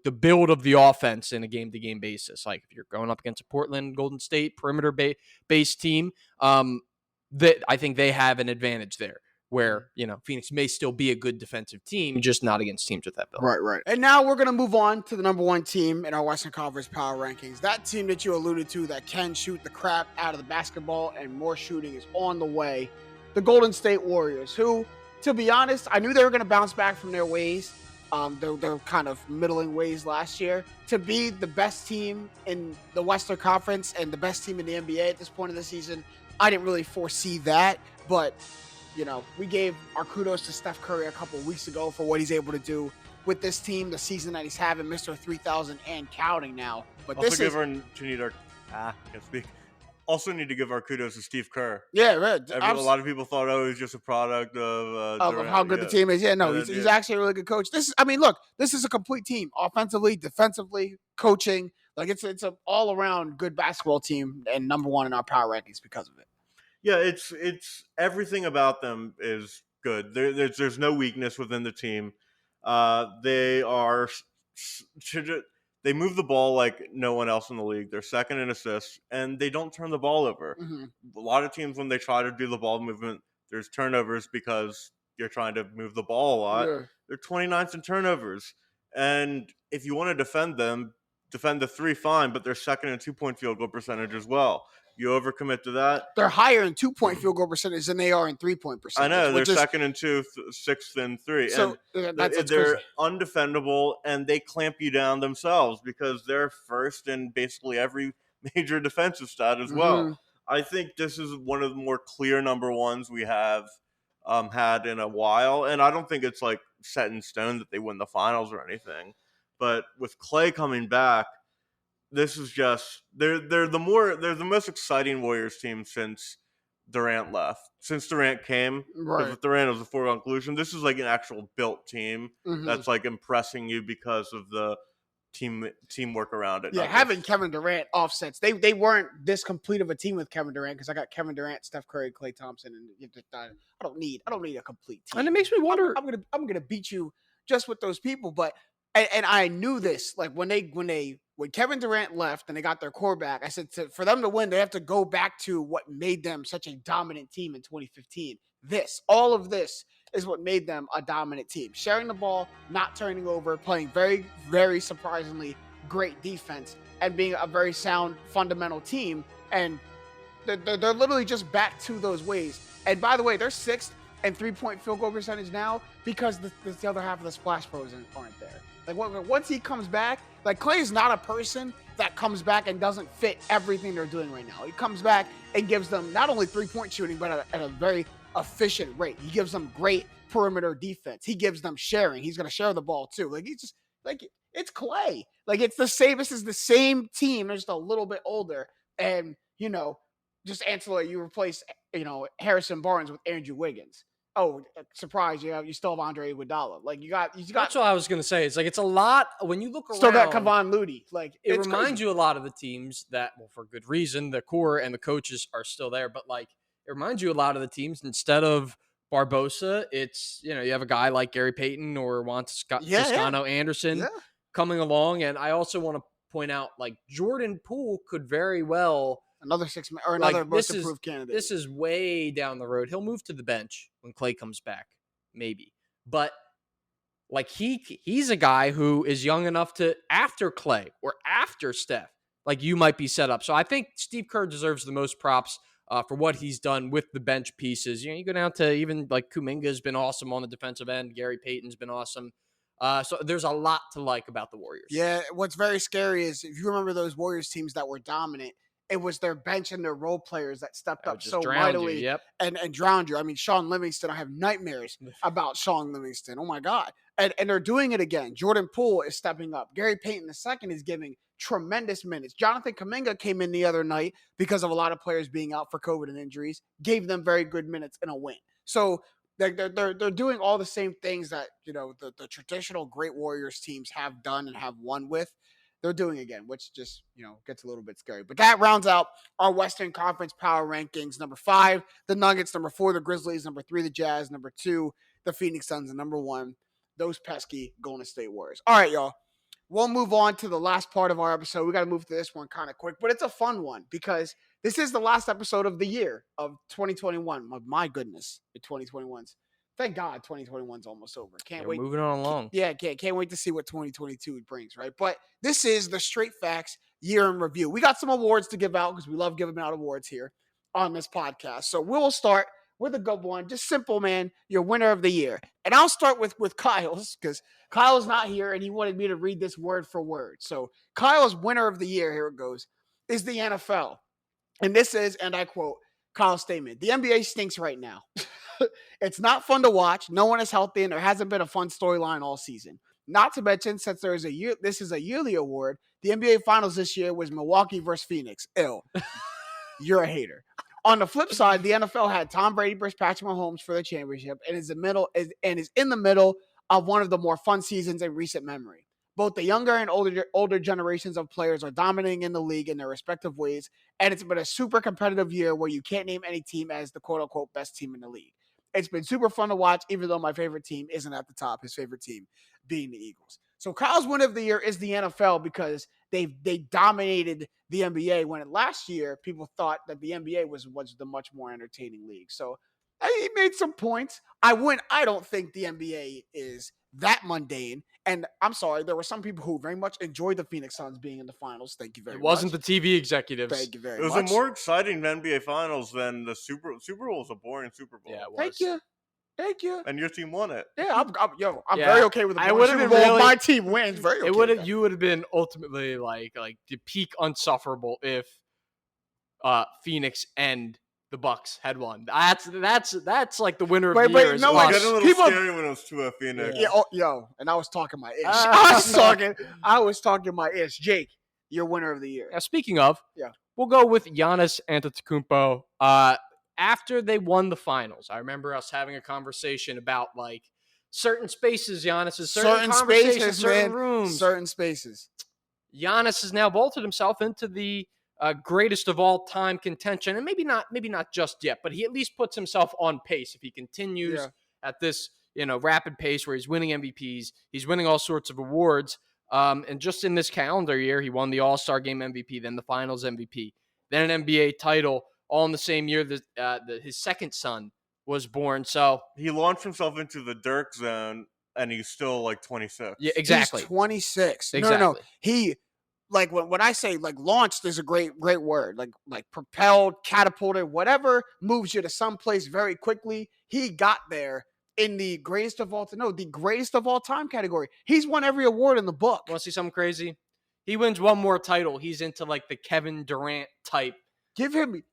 the build of the offense in a game-to-game basis, like if you're going up against a Portland, Golden State perimeter-based team, that I think they have an advantage there. Where Phoenix may still be a good defensive team, just not against teams with that build. Right. And now we're gonna move on to the number 1 team in our Western Conference power rankings. That team that you alluded to that can shoot the crap out of the basketball and more shooting is on the way. The Golden State Warriors, who, to be honest, I knew they were gonna bounce back from their ways. Their kind of middling ways last year. To be the best team in the Western Conference and the best team in the NBA at this point of the season, I didn't really foresee that, but we gave our kudos to Steph Curry a couple of weeks ago for what he's able to do with this team, the season that he's having, Mr. 3,000 and counting now. But Also need to give our kudos to Steve Kerr. Yeah, right. A lot of people thought, he was just a product of how good the team is. Yeah, no, he's actually a really good coach. This is a complete team, offensively, defensively, coaching. Like it's an all around good basketball team and number 1 in our power rankings because of it. Yeah, it's everything about them is good. There's no weakness within the team. They move the ball like no one else in the league. They're second in assists, and they don't turn the ball over. Mm-hmm. A lot of teams, when they try to do the ball movement, there's turnovers because you're trying to move the ball a lot. Yeah. They're 29th in turnovers, and if you want to defend them, defend the 3 fine, but they're second in 2-point field goal percentage as well. You overcommit to that. They're higher in 2-point field goal percentage than they are in 3-point percentage. I know they're second in 2, 6th in 3. So and that's they're crazy. undefendable, and they clamp you down themselves because they're first in basically every major defensive stat as well. Mm-hmm. I think this is one of the more clear number 1s we have had in a while, and I don't think it's like set in stone that they win the finals or anything. But with Clay coming back, this is just they're the most exciting Warriors team since Durant left. Since Durant came, Right. With Durant it was a foregone conclusion. This is like an actual built team that's like impressing you because of the teamwork around it. Yeah, having Kevin Durant offsets. They weren't this complete of a team with Kevin Durant because I got Kevin Durant, Steph Curry, Klay Thompson, and I don't need a complete team. And it makes me wonder. I'm gonna beat you just with those people, but and I knew this like when Kevin Durant left and they got their core back, I said for them to win, they have to go back to what made them such a dominant team in 2015. All of this is what made them a dominant team. Sharing the ball, not turning over, playing very, very surprisingly great defense, and being a very sound fundamental team. And they're literally just back to those ways. And by the way, they're 6th in 3-point field goal percentage now because the other half of the Splash Bros aren't there. Like once he comes back, like Clay is not a person that comes back and doesn't fit everything they're doing right now. He comes back and gives them not only 3-point shooting, but at a very efficient rate. He gives them great perimeter defense. He gives them sharing. He's going to share the ball too. Like he's just like it's Clay. Like it's the same. This is the same team. They're just a little bit older. And just ancillary, you replace Harrison Barnes with Andrew Wiggins. Oh, surprise! You still have Andre Iguodala. Like you got. That's what I was gonna say. It's like it's a lot when you look around. Still got Kevon Looney. Like it reminds you a lot of the teams that, well, for good reason, the core and the coaches are still there. But like it reminds you a lot of the teams. Instead of Barbosa, it's you have a guy like Gary Payton or Juan Toscano Anderson coming along. And I also want to point out like Jordan Poole could very well. Another 6 or another most improved candidate. This is way down the road. He'll move to the bench when Clay comes back, maybe. But like he's a guy who is young enough to after Clay or after Steph, like you might be set up. So I think Steve Kerr deserves the most props for what he's done with the bench pieces. You go down to even like Kuminga's been awesome on the defensive end. Gary Payton's been awesome. So there's a lot to like about the Warriors. Yeah, what's very scary is if you remember those Warriors teams that were dominant, it was their bench and their role players that stepped up so mightily and drowned you. I mean, Sean Livingston, I have nightmares about Sean Livingston. Oh, my God. And they're doing it again. Jordan Poole is stepping up. Gary Payton II is giving tremendous minutes. Jonathan Kuminga came in the other night because of a lot of players being out for COVID and injuries, gave them very good minutes in a win. So they're doing all the same things that the traditional Great Warriors teams have done and have won with. They're doing again, which just gets a little bit scary. But that rounds out our Western Conference power rankings. Number 5, the Nuggets. Number 4, the Grizzlies. Number 3, the Jazz. Number 2, the Phoenix Suns. And number 1, those pesky Golden State Warriors. All right, y'all. We'll move on to the last part of our episode. We got to move to this one kind of quick, but it's a fun one because this is the last episode of the year of 2021. My goodness, 2021's. Thank God 2021's almost over. Can't wait. Moving on along. Can't wait to see what 2022 brings, right? But this is the Straight Facts year in review. We got some awards to give out because we love giving out awards here on this podcast. So we'll start with a good one. Just simple, man. Your winner of the year. And I'll start with Kyle's because Kyle's not here and he wanted me to read this word for word. So Kyle's winner of the year, here it goes, is the NFL. And this is, and I quote, Kyle's statement, the NBA stinks right now. It's not fun to watch. No one is healthy, and there hasn't been a fun storyline all season. Not to mention, since there is this is a yearly award, the NBA Finals this year was Milwaukee versus Phoenix. Ill. You're a hater. On the flip side, the NFL had Tom Brady versus Patrick Mahomes for the championship, and is in the middle of one of the more fun seasons in recent memory. Both the younger and older generations of players are dominating in the league in their respective ways, and it's been a super competitive year where you can't name any team as the quote-unquote best team in the league. It's been super fun to watch, even though my favorite team isn't at the top, his favorite team being the Eagles. So Kyle's winner of the year is the NFL because they dominated the NBA when last year people thought that the NBA was the much more entertaining league. So he made some points. I don't think the NBA is that mundane. And I'm sorry, there were some people who very much enjoyed the Phoenix Suns being in the finals. Thank you very much. It wasn't the TV executives. Thank you very much. It was a more exciting NBA Finals than the Super Bowl. Was a boring Super Bowl. Yeah, it was. Thank you. And your team won it. Yeah, I'm very okay with the I would have Super been Bowl. really, my team wins. Very okay. You would have been ultimately like the peak unsufferable if Phoenix and the Bucs had won. That's like the winner of the year. No, it got a little scary when it was to a Phoenix. Yeah, and I was talking my ish. I was talking my ish. Jake, your winner of the year. Now, speaking of, we'll go with Giannis Antetokounmpo. After they won the finals, I remember us having a conversation about like certain spaces, Giannis's certain spaces, certain rooms, certain spaces. Giannis has now bolted himself into the greatest of all time contention, and maybe not just yet, but he at least puts himself on pace if he continues at this rapid pace where he's winning MVPs, he's winning all sorts of awards, and just in this calendar year, he won the All-Star Game MVP, then the Finals MVP, then an NBA title, all in the same year that his second son was born. So he launched himself into the Dirk zone, and he's still like 26. Yeah, exactly. He's 26. Exactly. No. He. Like when I say like launched is a great word, like propelled, catapulted, whatever moves you to someplace very quickly. He got there in the greatest of all time category. He's won every award in the book. Want to see something crazy? He wins one more title. He's into like the Kevin Durant type. Give him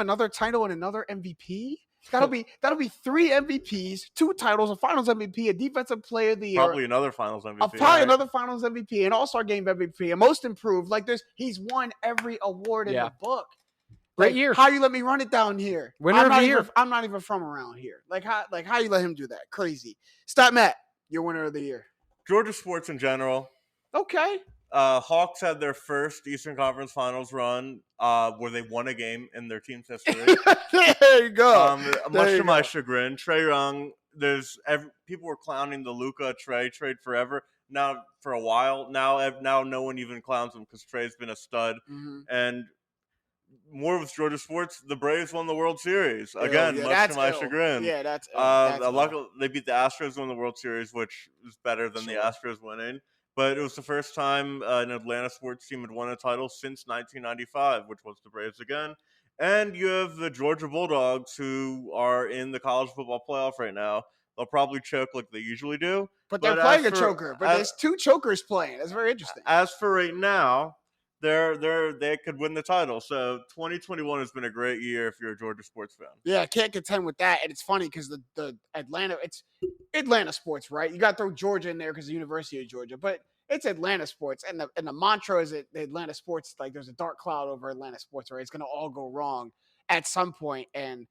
another title and another MVP. That'll be 3 MVPs, 2 titles, a Finals MVP, a Defensive Player of the Year, probably another Finals MVP, another Finals MVP, an All-Star Game MVP, a Most Improved. Like he's won every award in the book. Great year. How you let me run it down here? Winner of the year. I'm not even from around here. Like how you let him do that? Crazy. Stop, Matt. Your winner of the year. Georgia sports in general. Okay. Hawks had their first Eastern Conference Finals run where they won a game in their team's history. There you go. Much to my chagrin, Trae Young. People were clowning the Luka Trae trade forever. Now for a while. Now no one even clowns him because Trae's been a stud. Mm-hmm. And more with Georgia sports, the Braves won the World Series again. Much to my chagrin. Yeah, that's. They beat the Astros, won the World Series, which is better than the Astros winning. But it was the first time an Atlanta sports team had won a title since 1995, which was the Braves again. And you have the Georgia Bulldogs, who are in the college football playoff right now. They'll probably choke like they usually do. But they're playing a choker. But there's 2 chokers playing. That's very interesting. As for right now, they could win the title. So 2021 has been a great year if you're a Georgia sports fan. Yeah, I can't contend with that. And it's funny because the it's Atlanta sports, right? You got to throw Georgia in there because the University of Georgia, but it's Atlanta sports, and the mantra is that the Atlanta sports, like there's a dark cloud over Atlanta sports, right? It's going to all go wrong at some point, and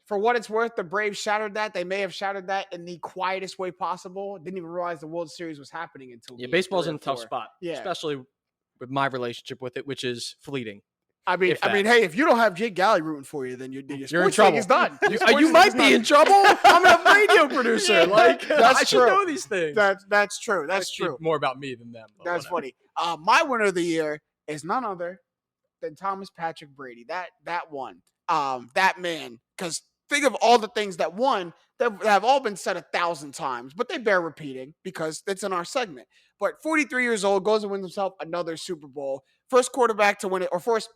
For what it's worth, the Braves shattered that. They may have shattered that in the quietest way possible. Didn't even realize the World Series was happening until Yeah, game baseball's 3 in or a tough 4. spot, Yeah. especially with my relationship with it, which is fleeting. I mean, hey, if you don't have Jake Galli rooting for you, then your You're in sports trouble. league is done. Your sports You league might is be done. in trouble. I'm a radio producer. Yeah, Like that's I should true. know these things. That's true. That's I speak true. more about me than them. But That's whatever. funny. My winner of the year is none other than Thomas Patrick Brady. That one. That man. Because think of all the things that won that have all been said 1,000 times, but they bear repeating because it's in our segment. But 43 years old, goes and wins himself another Super Bowl. First quarterback to win it, or first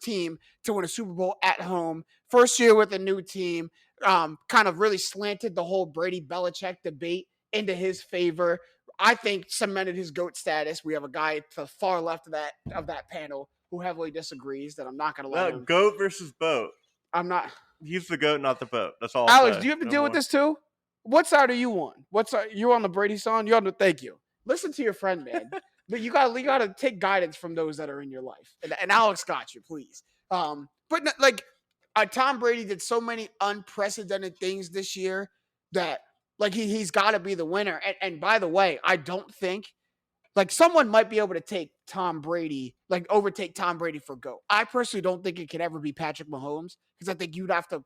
team to win a Super Bowl at home. First year with a new team. Kind of really slanted the whole Brady Belichick debate into his favor. I think cemented his GOAT status. We have a guy to the far left of that panel who heavily disagrees that I'm not going to let him. Goat versus boat. I'm not. He's the goat, not the boat. That's all. I'll Alex, say. do you have to No deal more. with this too? What side are you on? You on the Brady side? You on the thank you. Listen to your friend, man. But you gotta take guidance from those that are in your life. And Alex got you, please. Tom Brady did so many unprecedented things this year that he's got to be the winner. And by the way, I don't think someone might be able to take Tom Brady, overtake Tom Brady for GOAT. I personally don't think it could ever be Patrick Mahomes because I think you'd have to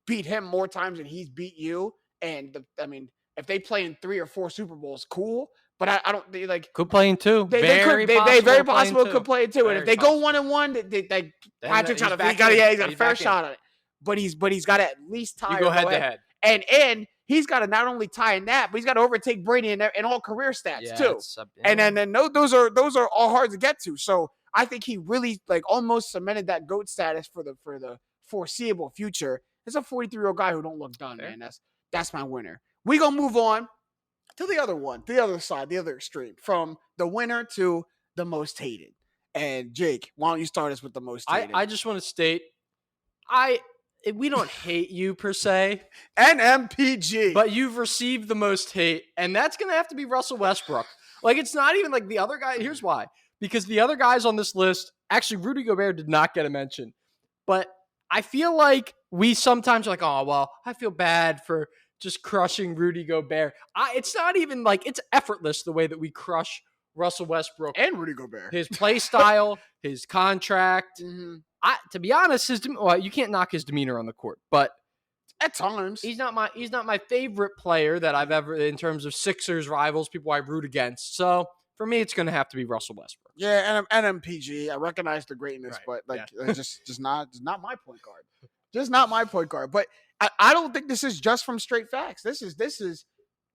beat him more times than he's beat you. And if they play in 3 or 4 Super Bowls, cool. But I don't Could play in 2. They very possible could play it too. And if they go 1-1, Patrick's got a fair shot on it. But he's got to at least tie. You go head to head. And he's got to not only tie in that, but he's got to overtake Brady in all career stats too. And then those are all hard to get to. So I think he really almost cemented that GOAT status for the foreseeable future. It's a 43-year-old guy who don't look done, man. That's my winner. We gonna move on to the other one, the other side, the other extreme, from the winner to the most hated. And Jake, why don't you start us with the most hated? I just want to state, we don't hate you per se. NMPG. But you've received the most hate, and that's going to have to be Russell Westbrook. It's not even the other guy. Here's why. Because the other guys on this list, actually, Rudy Gobert did not get a mention. But I feel like we sometimes are oh, well, I feel bad for just crushing Rudy Gobert. It's not even it's effortless the way that we crush Russell Westbrook. And Rudy Gobert. His play style, his contract. Mm-hmm. To be honest, you can't knock his demeanor on the court, but at times he's not my favorite player that I've ever, in terms of Sixers rivals, people I root against. So for me, it's going to have to be Russell Westbrook. Yeah, and NMPG. I recognize the greatness, right, but just not my point guard. Just not my point guard. But I don't think this is just from straight facts. This is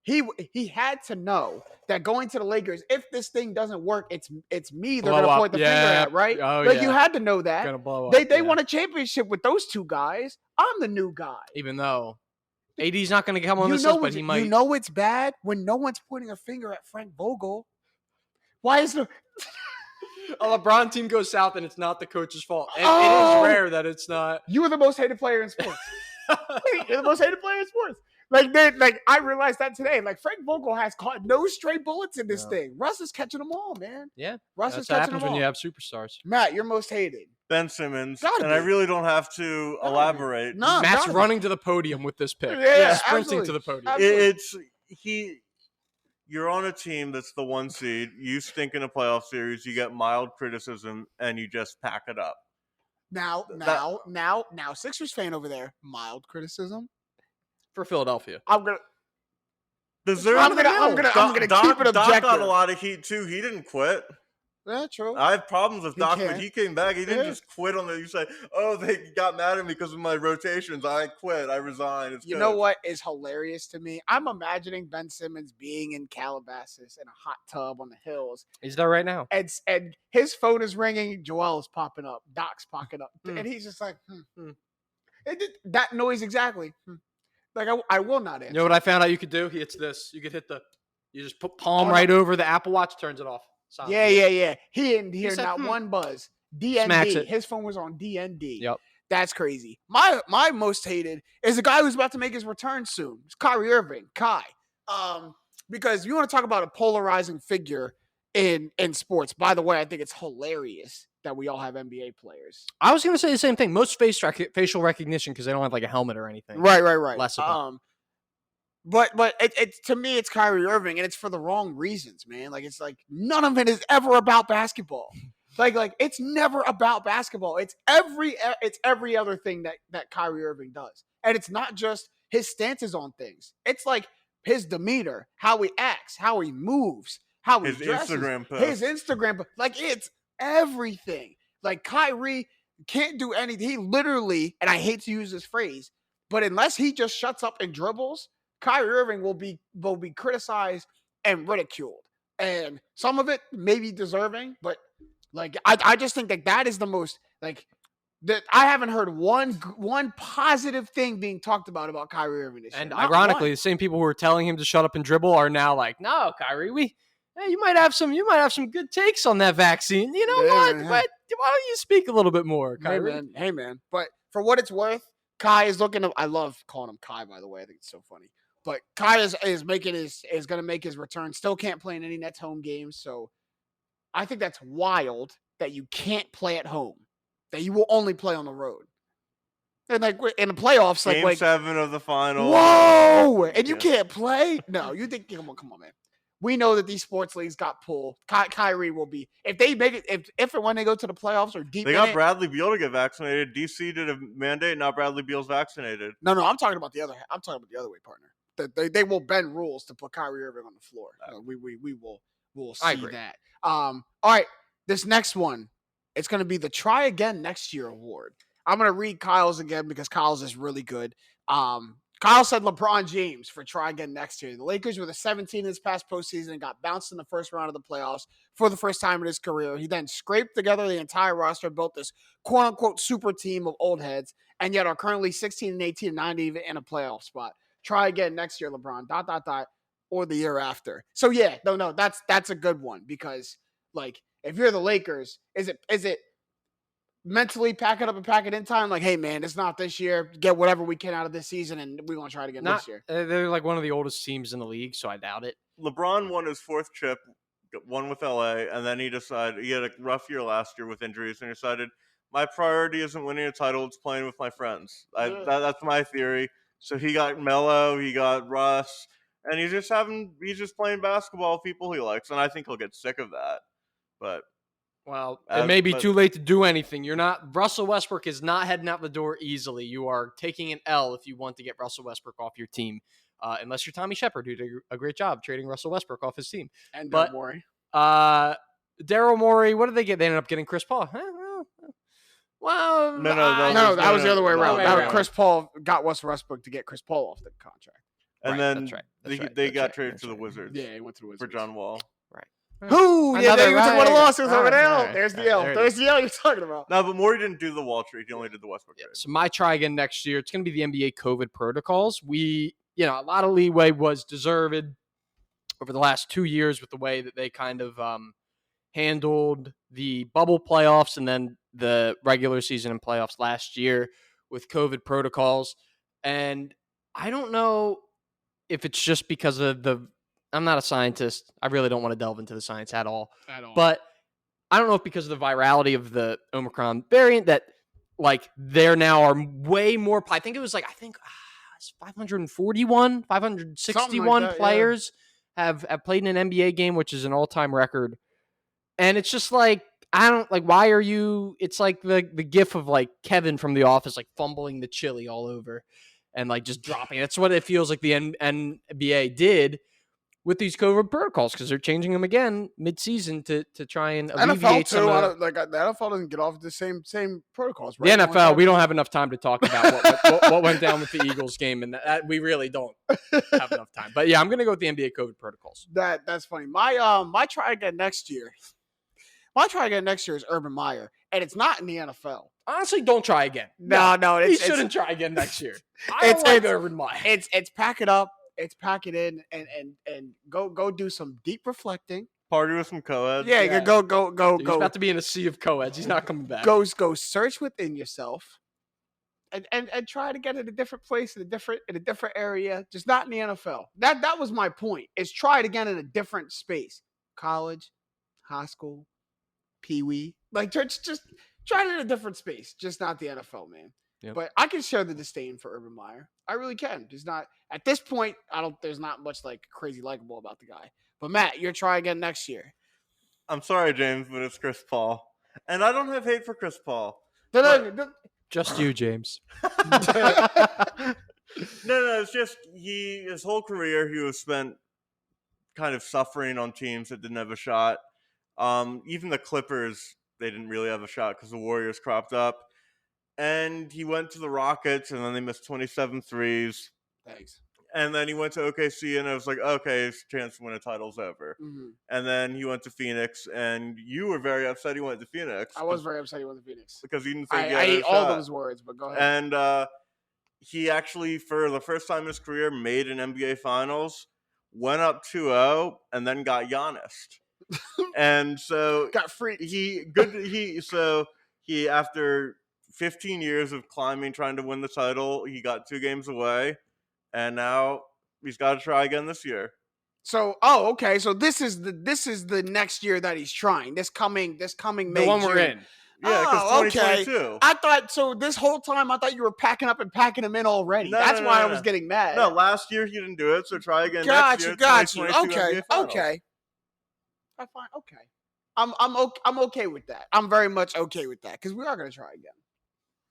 he had to know that going to the Lakers, if this thing doesn't work, it's me they're going to point the finger at, right? Oh, you had to know that. Gonna blow they up, won a championship with those two guys. I'm the new guy. Even though AD's not going to come on this list, but he might. You know it's bad when no one's pointing a finger at Frank Vogel. Why is there... A LeBron team goes south and it's not the coach's fault. And it is rare that it's not. You are the most hated player in sports. You're the most hated player in sports. I realized that today. Frank Vogel has caught no stray bullets in this thing. Russ is catching them all, man. Yeah. Russ is catching catching them them when all. you have superstars. Matt, you're most hated. Ben Simmons. Gotta I be. really don't have to elaborate. No, Matt's running to the podium with this pick. Yeah, sprinting absolutely. to the podium. Absolutely. You're on a team that's the 1 seed. You stink in a playoff series. You get mild criticism, and you just pack it up. Now, Sixers fan over there, mild criticism For Philadelphia. I'm gonna I'm gonna keep it objective. Doc got a lot of heat too. He didn't quit. Yeah, true. I have problems with Doc, but can't. he came back. He didn't just quit on the. You say, "Oh, they got mad at me because of my rotations. I quit. I resigned." You know what is hilarious to me? I'm imagining Ben Simmons being in Calabasas in a hot tub on the hills. He's there right now. And his phone is ringing. Joel is popping up. Doc's popping up. And he's just like, that noise exactly. I will not answer. You know what I found out you could do? It's this. You could you just put palm right over the Apple Watch, turns it off. Silence. Yeah. He didn't hear said, not one buzz. Smacks DND. it. His phone was on DND. Yep. That's crazy. My most hated is the guy who's about to make his return soon. It's Kyrie Irving, Kai. Because you want to talk about a polarizing figure in sports. By the way, I think it's hilarious that we all have NBA players. I was going to say the same thing. Most facial recognition because they don't have like a helmet or anything. Right. Less of But it to me, it's Kyrie Irving, and it's for the wrong reasons, man. Like, it's like none of it is ever about basketball. Like it's never about basketball. It's every other thing that Kyrie Irving does, and it's not just his stances on things. It's like his demeanor, how he acts, how he moves, how he dresses, his Instagram, like it's everything. Like Kyrie can't do anything. He literally, and I hate to use this phrase, but unless he just shuts up and dribbles, Kyrie Irving will be criticized and ridiculed, and some of it may be deserving, but like I just think that is the most like that I haven't heard one positive thing being talked about Kyrie Irving this year. And ironically, the same people who were telling him to shut up and dribble are now like, no, Kyrie, you might have some good takes on that vaccine. You know what? Why don't you speak a little bit more, Kyrie? Hey man. But for what it's worth, Kai is looking. I love calling him Kai, by the way. I think it's so funny. But Kai is going to make his return. Still can't play in any Nets home games. So I think that's wild that you can't play at home, that you will only play on the road. And like in the playoffs, Game 7 of the final. Whoa! And you can't play? No, you think? Come on, man. We know that these sports leagues got pulled. Kyrie will be if they make it if and when they go to the playoffs or deep. They got Bradley Beal to get vaccinated. DC did a mandate. Now Bradley Beal's vaccinated. No, I'm talking about the other. I'm talking about the other way, partner. They will bend rules to put Kyrie Irving on the floor. We'll see that. All right, this next one, it's going to be the Try Again Next Year award. I'm going to read Kyle's again because Kyle's is really good. Kyle said LeBron James for Try Again Next Year. The Lakers were the 17 in this past postseason and got bounced in the first round of the playoffs for the first time in his career. He then scraped together the entire roster, built this quote-unquote super team of old heads, and yet are currently 16 and 18 and not even in a playoff spot. Try again next year, LeBron, ... or the year after. So yeah, no, that's a good one because like if you're the Lakers, is it mentally pack it up and pack it in time? Like, hey man, it's not this year. Get whatever we can out of this season, and we're gonna try it again next year. They're like one of the oldest teams in the league, so I doubt it. LeBron won his 4th chip, won with LA, and then he had a rough year last year with injuries, and he decided my priority isn't winning a title; it's playing with my friends. That's my theory. So he got Melo, he got Russ, and he's just playing basketball with people he likes, and I think he'll get sick of that. But it may be too late to do anything. Russell Westbrook is not heading out the door easily. You are taking an L if you want to get Russell Westbrook off your team, unless you're Tommy Shepard, who did a great job trading Russell Westbrook off his team. And Daryl Morey. Daryl Morey, what did they get? They ended up getting Chris Paul. Well, no, that was the other way around. Chris Paul got Westbrook to get Chris Paul off the contract. And then they got traded to the Wizards. Yeah, he went to the Wizards. For John Wall. Right. Who? Yeah, they took one of the losses over there. There's the L. There's the L you're talking about. No, but Morey didn't do the Wall trade. He only did the Westbrook trade. So my try again next year, it's going to be the NBA COVID protocols. A lot of leeway was deserved over the last 2 years with the way that they kind of handled the bubble playoffs and then the regular season and playoffs last year with COVID protocols. And I don't know if it's just because of I'm not a scientist. I really don't want to delve into the science at all. But I don't know if because of the virality of the Omicron variant that like there now are way more. I think it's 541, 561 like players have played in an NBA game, which is an all-time record. And it's just like, I don't like, why are you, it's like the gif of like Kevin from The Office, like fumbling the chili all over and like just dropping. That's what it feels like the NBA did with these COVID protocols because they're changing them again mid-season to try and alleviate some of the NFL doesn't get off the same protocols. Right? The NFL, we don't have enough time to talk about what went down with the Eagles game, and that we really don't have enough time. But yeah, I'm going to go with the NBA COVID protocols. That's funny. My try again next year. My try again next year is Urban Meyer, and it's not in the NFL. Honestly, don't try again. No, he shouldn't try again next year. I don't like Urban Meyer. It's pack it up. It's pack it in and go do some deep reflecting. Party with some co-eds. Yeah, go. He's about to be in a sea of co-eds. He's not coming back. Go search within yourself and try to get in a different place in a different area, just not in the NFL. That was my point. Is try it again in a different space. College, high school, Pee-wee, Like, just try it in a different space, just not the NFL, man. Yep. But I can share the disdain for Urban Meyer. I really can. There's not at this point. There's not much like crazy likable about the guy. But Matt, you're try again next year. I'm sorry, James, but it's Chris Paul, and I don't have hate for Chris Paul. Just you, James. No, it's just his whole career he was spent kind of suffering on teams that didn't have a shot. Even the Clippers, they didn't really have a shot because the Warriors cropped up. And he went to the Rockets, and then they missed 27 threes. Thanks. And then he went to OKC, and it was like, okay, his chance to win a title's over. Mm-hmm. And then he went to Phoenix, and you were very upset he went to Phoenix. I was very upset he went to Phoenix. Because he didn't think I ate all those words, but go ahead. And he actually, for the first time in his career, made an NBA Finals, went up 2-0, and then got Giannis. And so got free. He after 15 years of climbing, trying to win the title, he got 2 games away, and now he's got to try again this year. So, okay. So this is the next year that he's trying. This coming May. The one June. we're in. Yeah, because 2022. Okay. I thought so. This whole time, I thought you were packing up and packing him in already. That's why I was getting mad. No, last year he didn't do it, so try again Got next you. year. Got you. 2022 NBA Finals. Okay. I find okay. I'm okay with that. I'm very much okay with that because we are going to try again.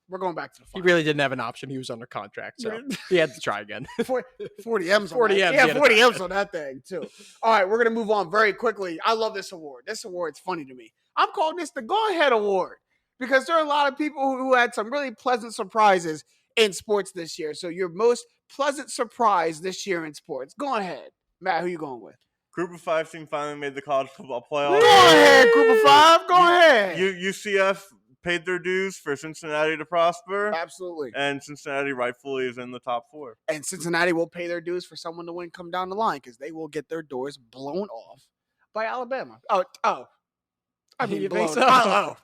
We're going back to the He final. really didn't have an option. He was under contract, so he had to try again. 40 M's. 40 M's. Yeah, 40 M's on that thing, too. All right, we're going to move on very quickly. I love this award. This award's funny to me. I'm calling this the Go Ahead Award because there are a lot of people who had some really pleasant surprises in sports this year. So your most pleasant surprise this year in sports. Go ahead. Matt, who you going with? Group of 5 team finally made the college football playoff. Go ahead, Group of 5. Go ahead. UCF paid their dues for Cincinnati to prosper. Absolutely. And Cincinnati rightfully is in the top 4. And Cincinnati will pay their dues for someone to win come down the line because they will get their doors blown off by Alabama. Oh. I mean, You blown think so?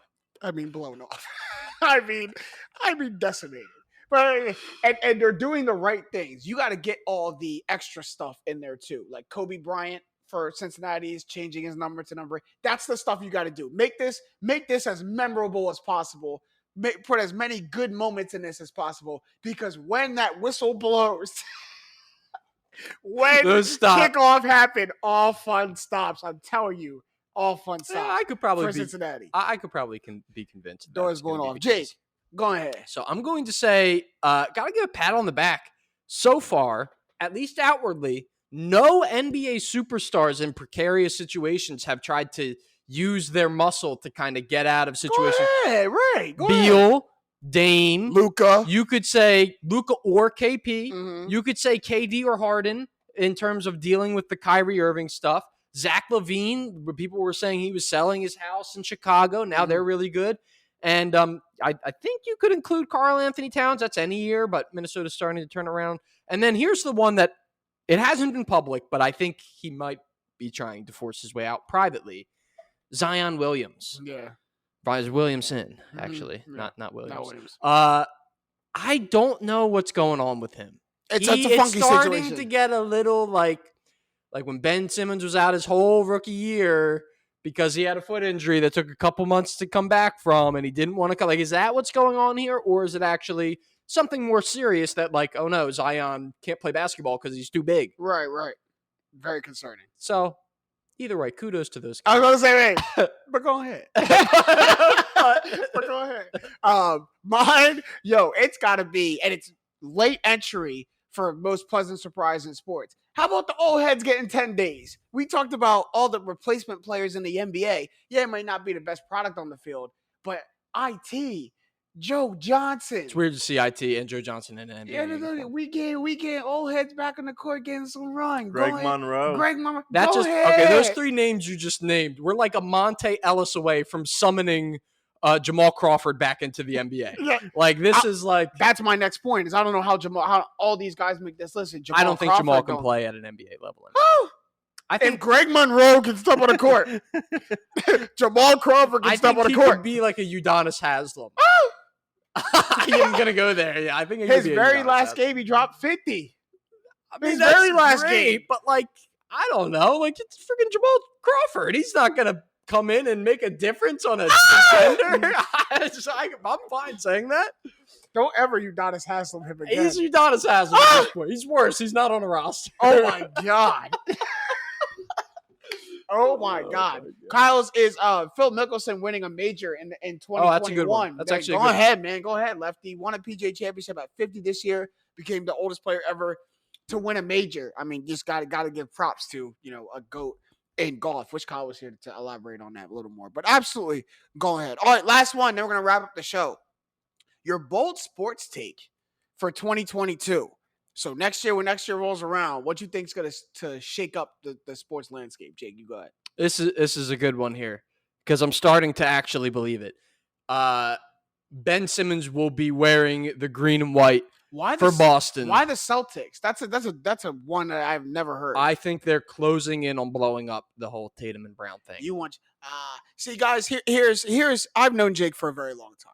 I mean, blown off. I mean, decimated. But and they're doing the right things. You got to get all the extra stuff in there too, like Kobe Bryant for Cincinnati is changing his number to number 8. That's the stuff you got to do. Make this as memorable as possible. Put as many good moments in this as possible because when that whistle blows, when kickoff happened, all fun stops. I'm telling you, all fun stops. I could probably for Cincinnati. I could probably be convinced. Doors blown off. Jake, go ahead. So I'm going to say, gotta give a pat on the back. So far, at least outwardly, no NBA superstars in precarious situations have tried to use their muscle to kind of get out of situations. Go ahead, right. Beal, Dame, Luka. You could say Luka or KP. Mm-hmm. You could say KD or Harden in terms of dealing with the Kyrie Irving stuff. Zach LaVine, where people were saying he was selling his house in Chicago. Now they're really good. And I think you could include Karl Anthony Towns. That's any year, but Minnesota's starting to turn around. And then here's the one that it hasn't been public, but I think he might be trying to force his way out privately. Zion Williams. Yeah. Williamson, actually. Yeah. Not Williams. Not Williams. I don't know what's going on with him. It's a funky starting situation. To get a little like when Ben Simmons was out his whole rookie year because he had a foot injury that took a couple months to come back from and he didn't want to come. Like, is that what's going on here? Or is it actually something more serious that like, oh no, Zion can't play basketball because he's too big? Right. Very concerning. So either way, kudos to those guys. I was going to say, wait, but go ahead. But go ahead. Mine, it's got to be, and it's late entry for most pleasant surprise in sports. How about the old heads getting 10 days? We talked about all the replacement players in the NBA. Yeah, it might not be the best product on the field, but IT, Joe Johnson. It's weird to see IT and Joe Johnson in the NBA. Yeah, we get old heads back on the court getting some run. Greg Monroe. That's go just ahead. okay. Those 3 names you just named, we're like a Monte Ellis away from summoning Jamal Crawford back into the NBA. Yeah. Like this is like that's my next point. Is I don't know how all these guys make this. Listen, I don't think Crawford Jamal can play at an NBA level. I If think Greg Monroe can step on the court, Jamal Crawford can step on the he court. could be like a Udonis Haslem. I am gonna go there. Yeah, I think His very last game he dropped 50. His that's very last great, game. but like I don't know, like it's freaking Jamal Crawford. He's not gonna come in and make a difference on a contender? I'm fine saying that. Don't ever Udonis Haslem him again. He's Udonis Haslem at this point. He's worse. He's not on a roster. Oh my god. Oh my god. Kyle's is Phil Mickelson winning a major in 2021. Oh, that's a good one. That's actually go ahead, man. Go ahead, Lefty. Won a PGA Championship at 50 this year. Became the oldest player ever to win a major. I mean, just got to give props to, a GOAT in golf. Wish Kyle was here to elaborate on that a little more. But absolutely, go ahead. All right, last one. Then we're going to wrap up the show. Your bold sports take for 2022. So when next year rolls around, what you think is going to shake up the sports landscape? Jake, you go ahead. This is a good one here because I'm starting to actually believe it. Ben Simmons will be wearing the green and white for Boston. Why the Celtics? That's a one that I've never heard. I think they're closing in on blowing up the whole Tatum and Brown thing. You want see, guys, here's I've known Jake for a very long time.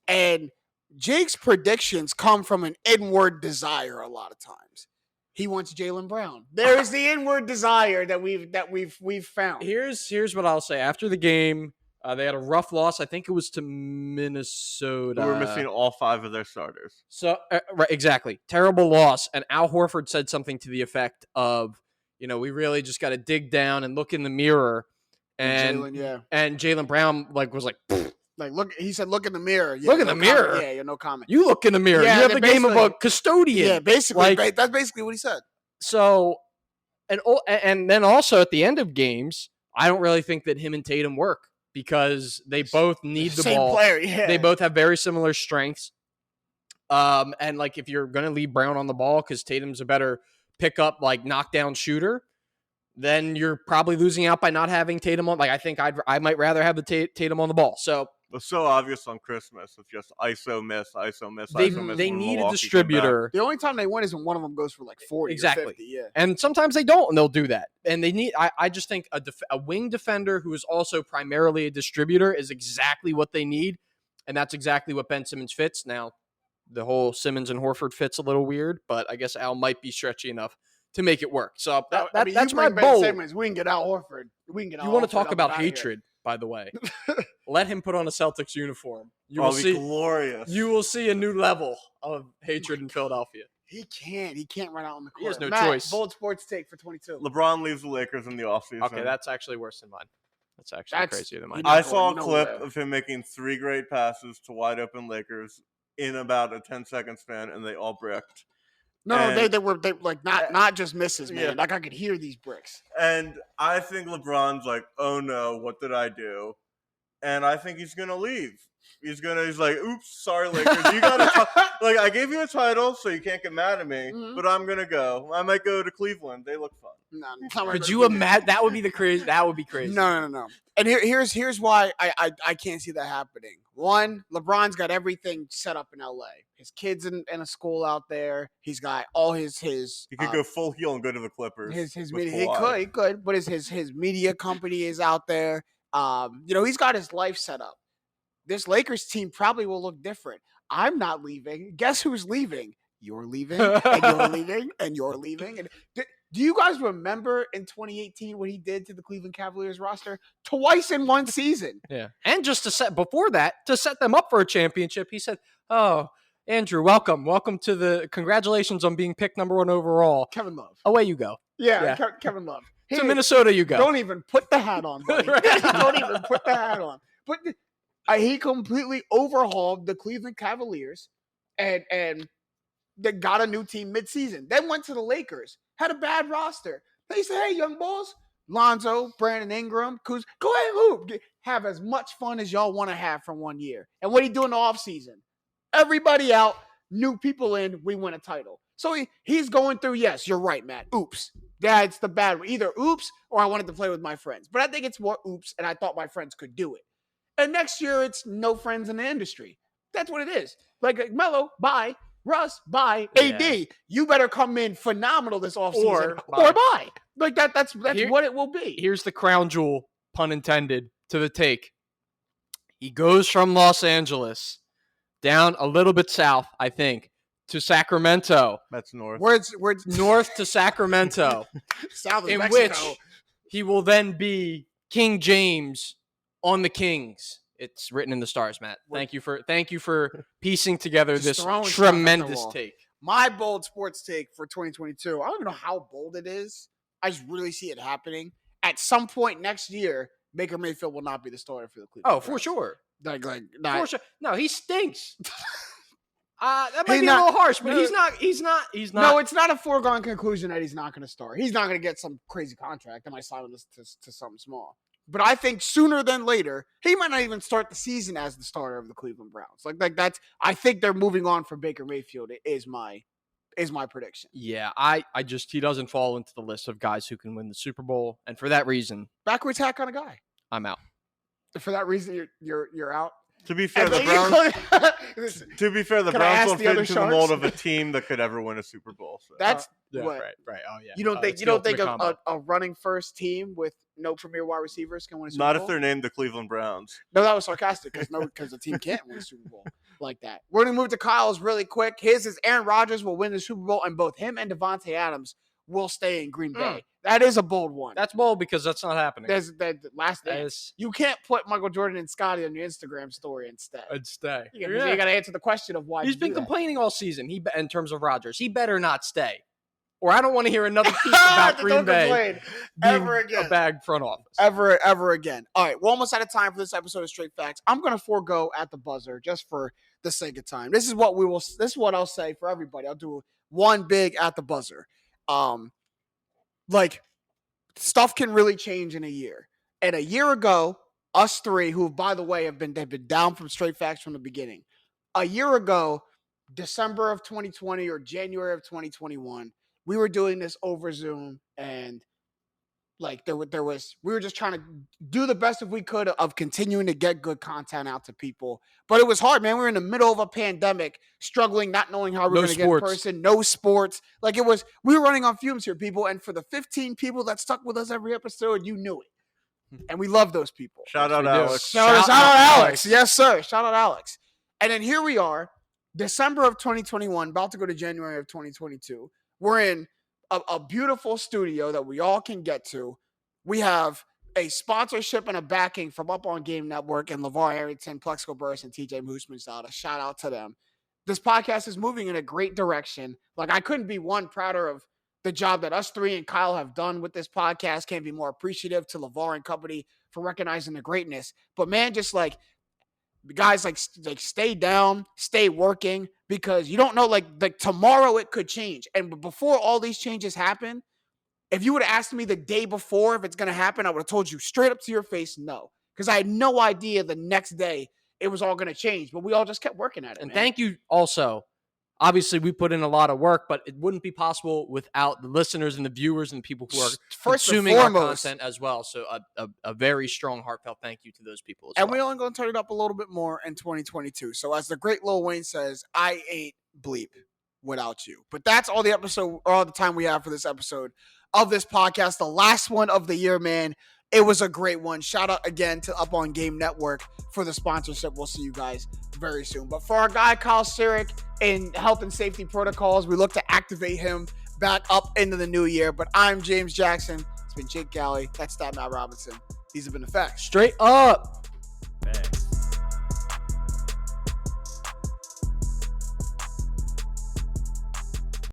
And Jake's predictions come from an inward desire a lot of times. He wants Jaylen Brown. There is the inward desire that we've found. Here's what I'll say. After the game, they had a rough loss. I think it was to Minnesota. Who were missing all 5 of their starters. So right, exactly. Terrible loss. And Al Horford said something to the effect of, we really just got to dig down and look in the mirror. And Jaylen Brown was like, Pfft. Like, look, he said, look in the mirror. Yeah, look in the mirror. Yeah, no comment. You look in the mirror. Yeah, you have the game of a custodian. Yeah, basically. That's basically what he said. So, and then also at the end of games, I don't really think that him and Tatum work because they both need the Same ball. Player, yeah. They both have very similar strengths. And if you're going to leave Brown on the ball because Tatum's a better pickup, knockdown shooter, then you're probably losing out by not having Tatum on. I think I might rather have the Tatum on the ball. So. It's so obvious on Christmas. It's just ISO miss. They need a distributor. The only time they win is when one of them goes for 40 exactly. or 50. Yeah. And sometimes they don't, and they'll do that. And they need. I just think a wing defender who is also primarily a distributor is exactly what they need, and that's exactly what Ben Simmons fits. Now, the whole Simmons and Horford fit's a little weird, but I guess Al might be stretchy enough to make it work. So that's my bold. Simmons, we can get Al Horford. We can get. You want to talk about hatred? By the way, let him put on a Celtics uniform. You will see glorious. You will see a new level of hatred in Philadelphia. He can't run out on the court. He has no Matt, choice. Bold sports take for 22. LeBron leaves the Lakers in the offseason. Okay, that's actually worse than mine. That's actually crazier than mine. I saw a clip of him making 3 great passes to wide open Lakers in about a 10-second span, and they all bricked. No, they were not just misses, man. Yeah. I could hear these bricks. And I think LeBron's like, oh no, what did I do? And I think he's gonna leave. He's like, oops, sorry, Lakers. You gotta I gave you a title, so you can't get mad at me. Mm-hmm. But I'm gonna go. I might go to Cleveland. They look fun. No, could you imagine? That would be crazy. That would be crazy. No. And here's why I can't see that happening. One, LeBron's got everything set up in LA. His kids in a school out there. He's got all his. He could go full heel and go to the Clippers. His media, he could, but his media company is out there. He's got his life set up. This Lakers team probably will look different. I'm not leaving. Guess who's leaving? You're leaving, and you're leaving, and you're leaving. And do you guys remember in 2018 what he did to the Cleveland Cavaliers roster? Twice in one season. Yeah. And just to set them up for a championship, he said, "Oh, Andrew, welcome to congratulations on being picked number 1 overall. Kevin Love. Away you go." Yeah. Kevin Love. To Minnesota you go. Don't even put the hat on, buddy. Don't even put the hat on. But he completely overhauled the Cleveland Cavaliers and they got a new team midseason. Then went to the Lakers, had a bad roster. They said, hey, young boys, Lonzo, Brandon Ingram, Kuz, go ahead and hoop. Have as much fun as y'all want to have for 1 year. And what he do in the offseason? Everybody out, new people in, we win a title. So he's going through, yes, you're right, Matt. Oops. That's the bad one. Either oops or I wanted to play with my friends. But I think it's more oops, and I thought my friends could do it. And next year, it's no friends in the industry. That's what it is. Like Melo, bye. Russ, bye. AD, you better come in phenomenal this offseason or bye. Like that's what it will be. Here's the crown jewel, pun intended, to the take. He goes from Los Angeles down a little bit south, I think, to Sacramento. That's north. Where's north to Sacramento. South of in Mexico. Which he will then be King James on the Kings. It's written in the stars, Matt. Thank you for piecing together Just this throwing stuff at the tremendous wall. take. My bold sports take for 2022. I don't even know how bold it is. I just really see it happening. At some point next year, Baker Mayfield will not be the starter for the Cleveland Oh, for Browns. sure. Not, For sure. No, he stinks. That might He's be not- a little harsh, but no. he's not. No, it's not a foregone conclusion that he's not going to start. He's not going to get some crazy contract that might sign him to something small. But I think sooner than later, he might not even start the season as the starter of the Cleveland Browns. Like that's. I think they're moving on from Baker Mayfield. Is my prediction. Yeah, he doesn't fall into the list of guys who can win the Super Bowl, and for that reason, Backwards hat kind of guy. I'm out. For that reason, you're out. To be fair, And the then Browns. Listen, To be fair, the Can I Browns ask don't the fit other into the Sharks? mold of a team that could ever win a Super Bowl. So. that's Yeah, what. right. Oh yeah. You don't think It's you the don't think ultimate combo. a running first team with no premier wide receivers can win a Super Not Bowl? if they're named the Cleveland Browns. No, that was sarcastic because the team can't win a Super Bowl like that. We're gonna move to Kyle's really quick. His is Aaron Rodgers will win the Super Bowl, and both him and Devontae Adams will stay in Green Bay. That is a bold one. That's bold because that's not happening. There's that last That dance. is You can't put Michael Jordan and Scotty on your Instagram story instead. I'd stay. You got to answer the question of why He's you been do that. complaining all season. In terms of Rodgers, he better not stay, or I don't want to hear another piece Ah, about Green don't Bay complain. being Ever again. a bag front office. Ever again. All right, we're almost out of time for this episode of Straight Facts. I'm going to forego at the buzzer just for the sake of time. This is what I'll say for everybody. I'll do one big at the buzzer. Like stuff can really change in a year. And a year ago, us three, who by the way they've been down from Straight Facts from the beginning. A year ago, December of 2020 or January of 2021, we were doing this over Zoom, and like we were just trying to do the best if we could of continuing to get good content out to people. But it was hard, man. We were in the middle of a pandemic, struggling, not knowing how we were going to get in person, no sports. Like we were running on fumes here, people. And for the 15 people that stuck with us every episode, you knew it. And we love those people. Shout out we do. Alex. Shout out Alex. Yes, sir. Shout out Alex. And then here we are, December of 2021, about to go to January of 2022. We're in a beautiful studio that we all can get to. We have a sponsorship and a backing from Up On Game Network and LeVar Arrington, Plexico Burris, and TJ Moosmanzada. Shout out to them. This podcast is moving in a great direction. Like, I couldn't be one prouder of the job that us three and Kyle have done with this podcast. Can't be more appreciative to LeVar and company for recognizing the greatness. But man, just like guys, like stay down, stay working, because you don't know, like tomorrow it could change. And before all these changes happen, if you would have asked me the day before if it's going to happen, I would have told you straight up to your face, no. Because I had no idea the next day it was all going to change. But we all just kept working at it. And man. thank you also. Obviously, we put in a lot of work, but it wouldn't be possible without the listeners and the viewers and the people who are First and consuming our foremost, content as well. So a very strong, heartfelt thank you to those people as and well. we're only going to turn it up a little bit more in 2022. So as the great Lil Wayne says, I ain't bleep without you. But that's all the time we have for this episode of this podcast. The last one of the year, man. It was a great one. Shout out again to Up On Game Network for the sponsorship. We'll see you guys very soon. But for our guy, Kyle Syrek, in health and safety protocols, we look to activate him back up into the new year. But I'm James Jackson. It's been Jake Galli. That's Matt Robinson. These have been the facts. Straight up.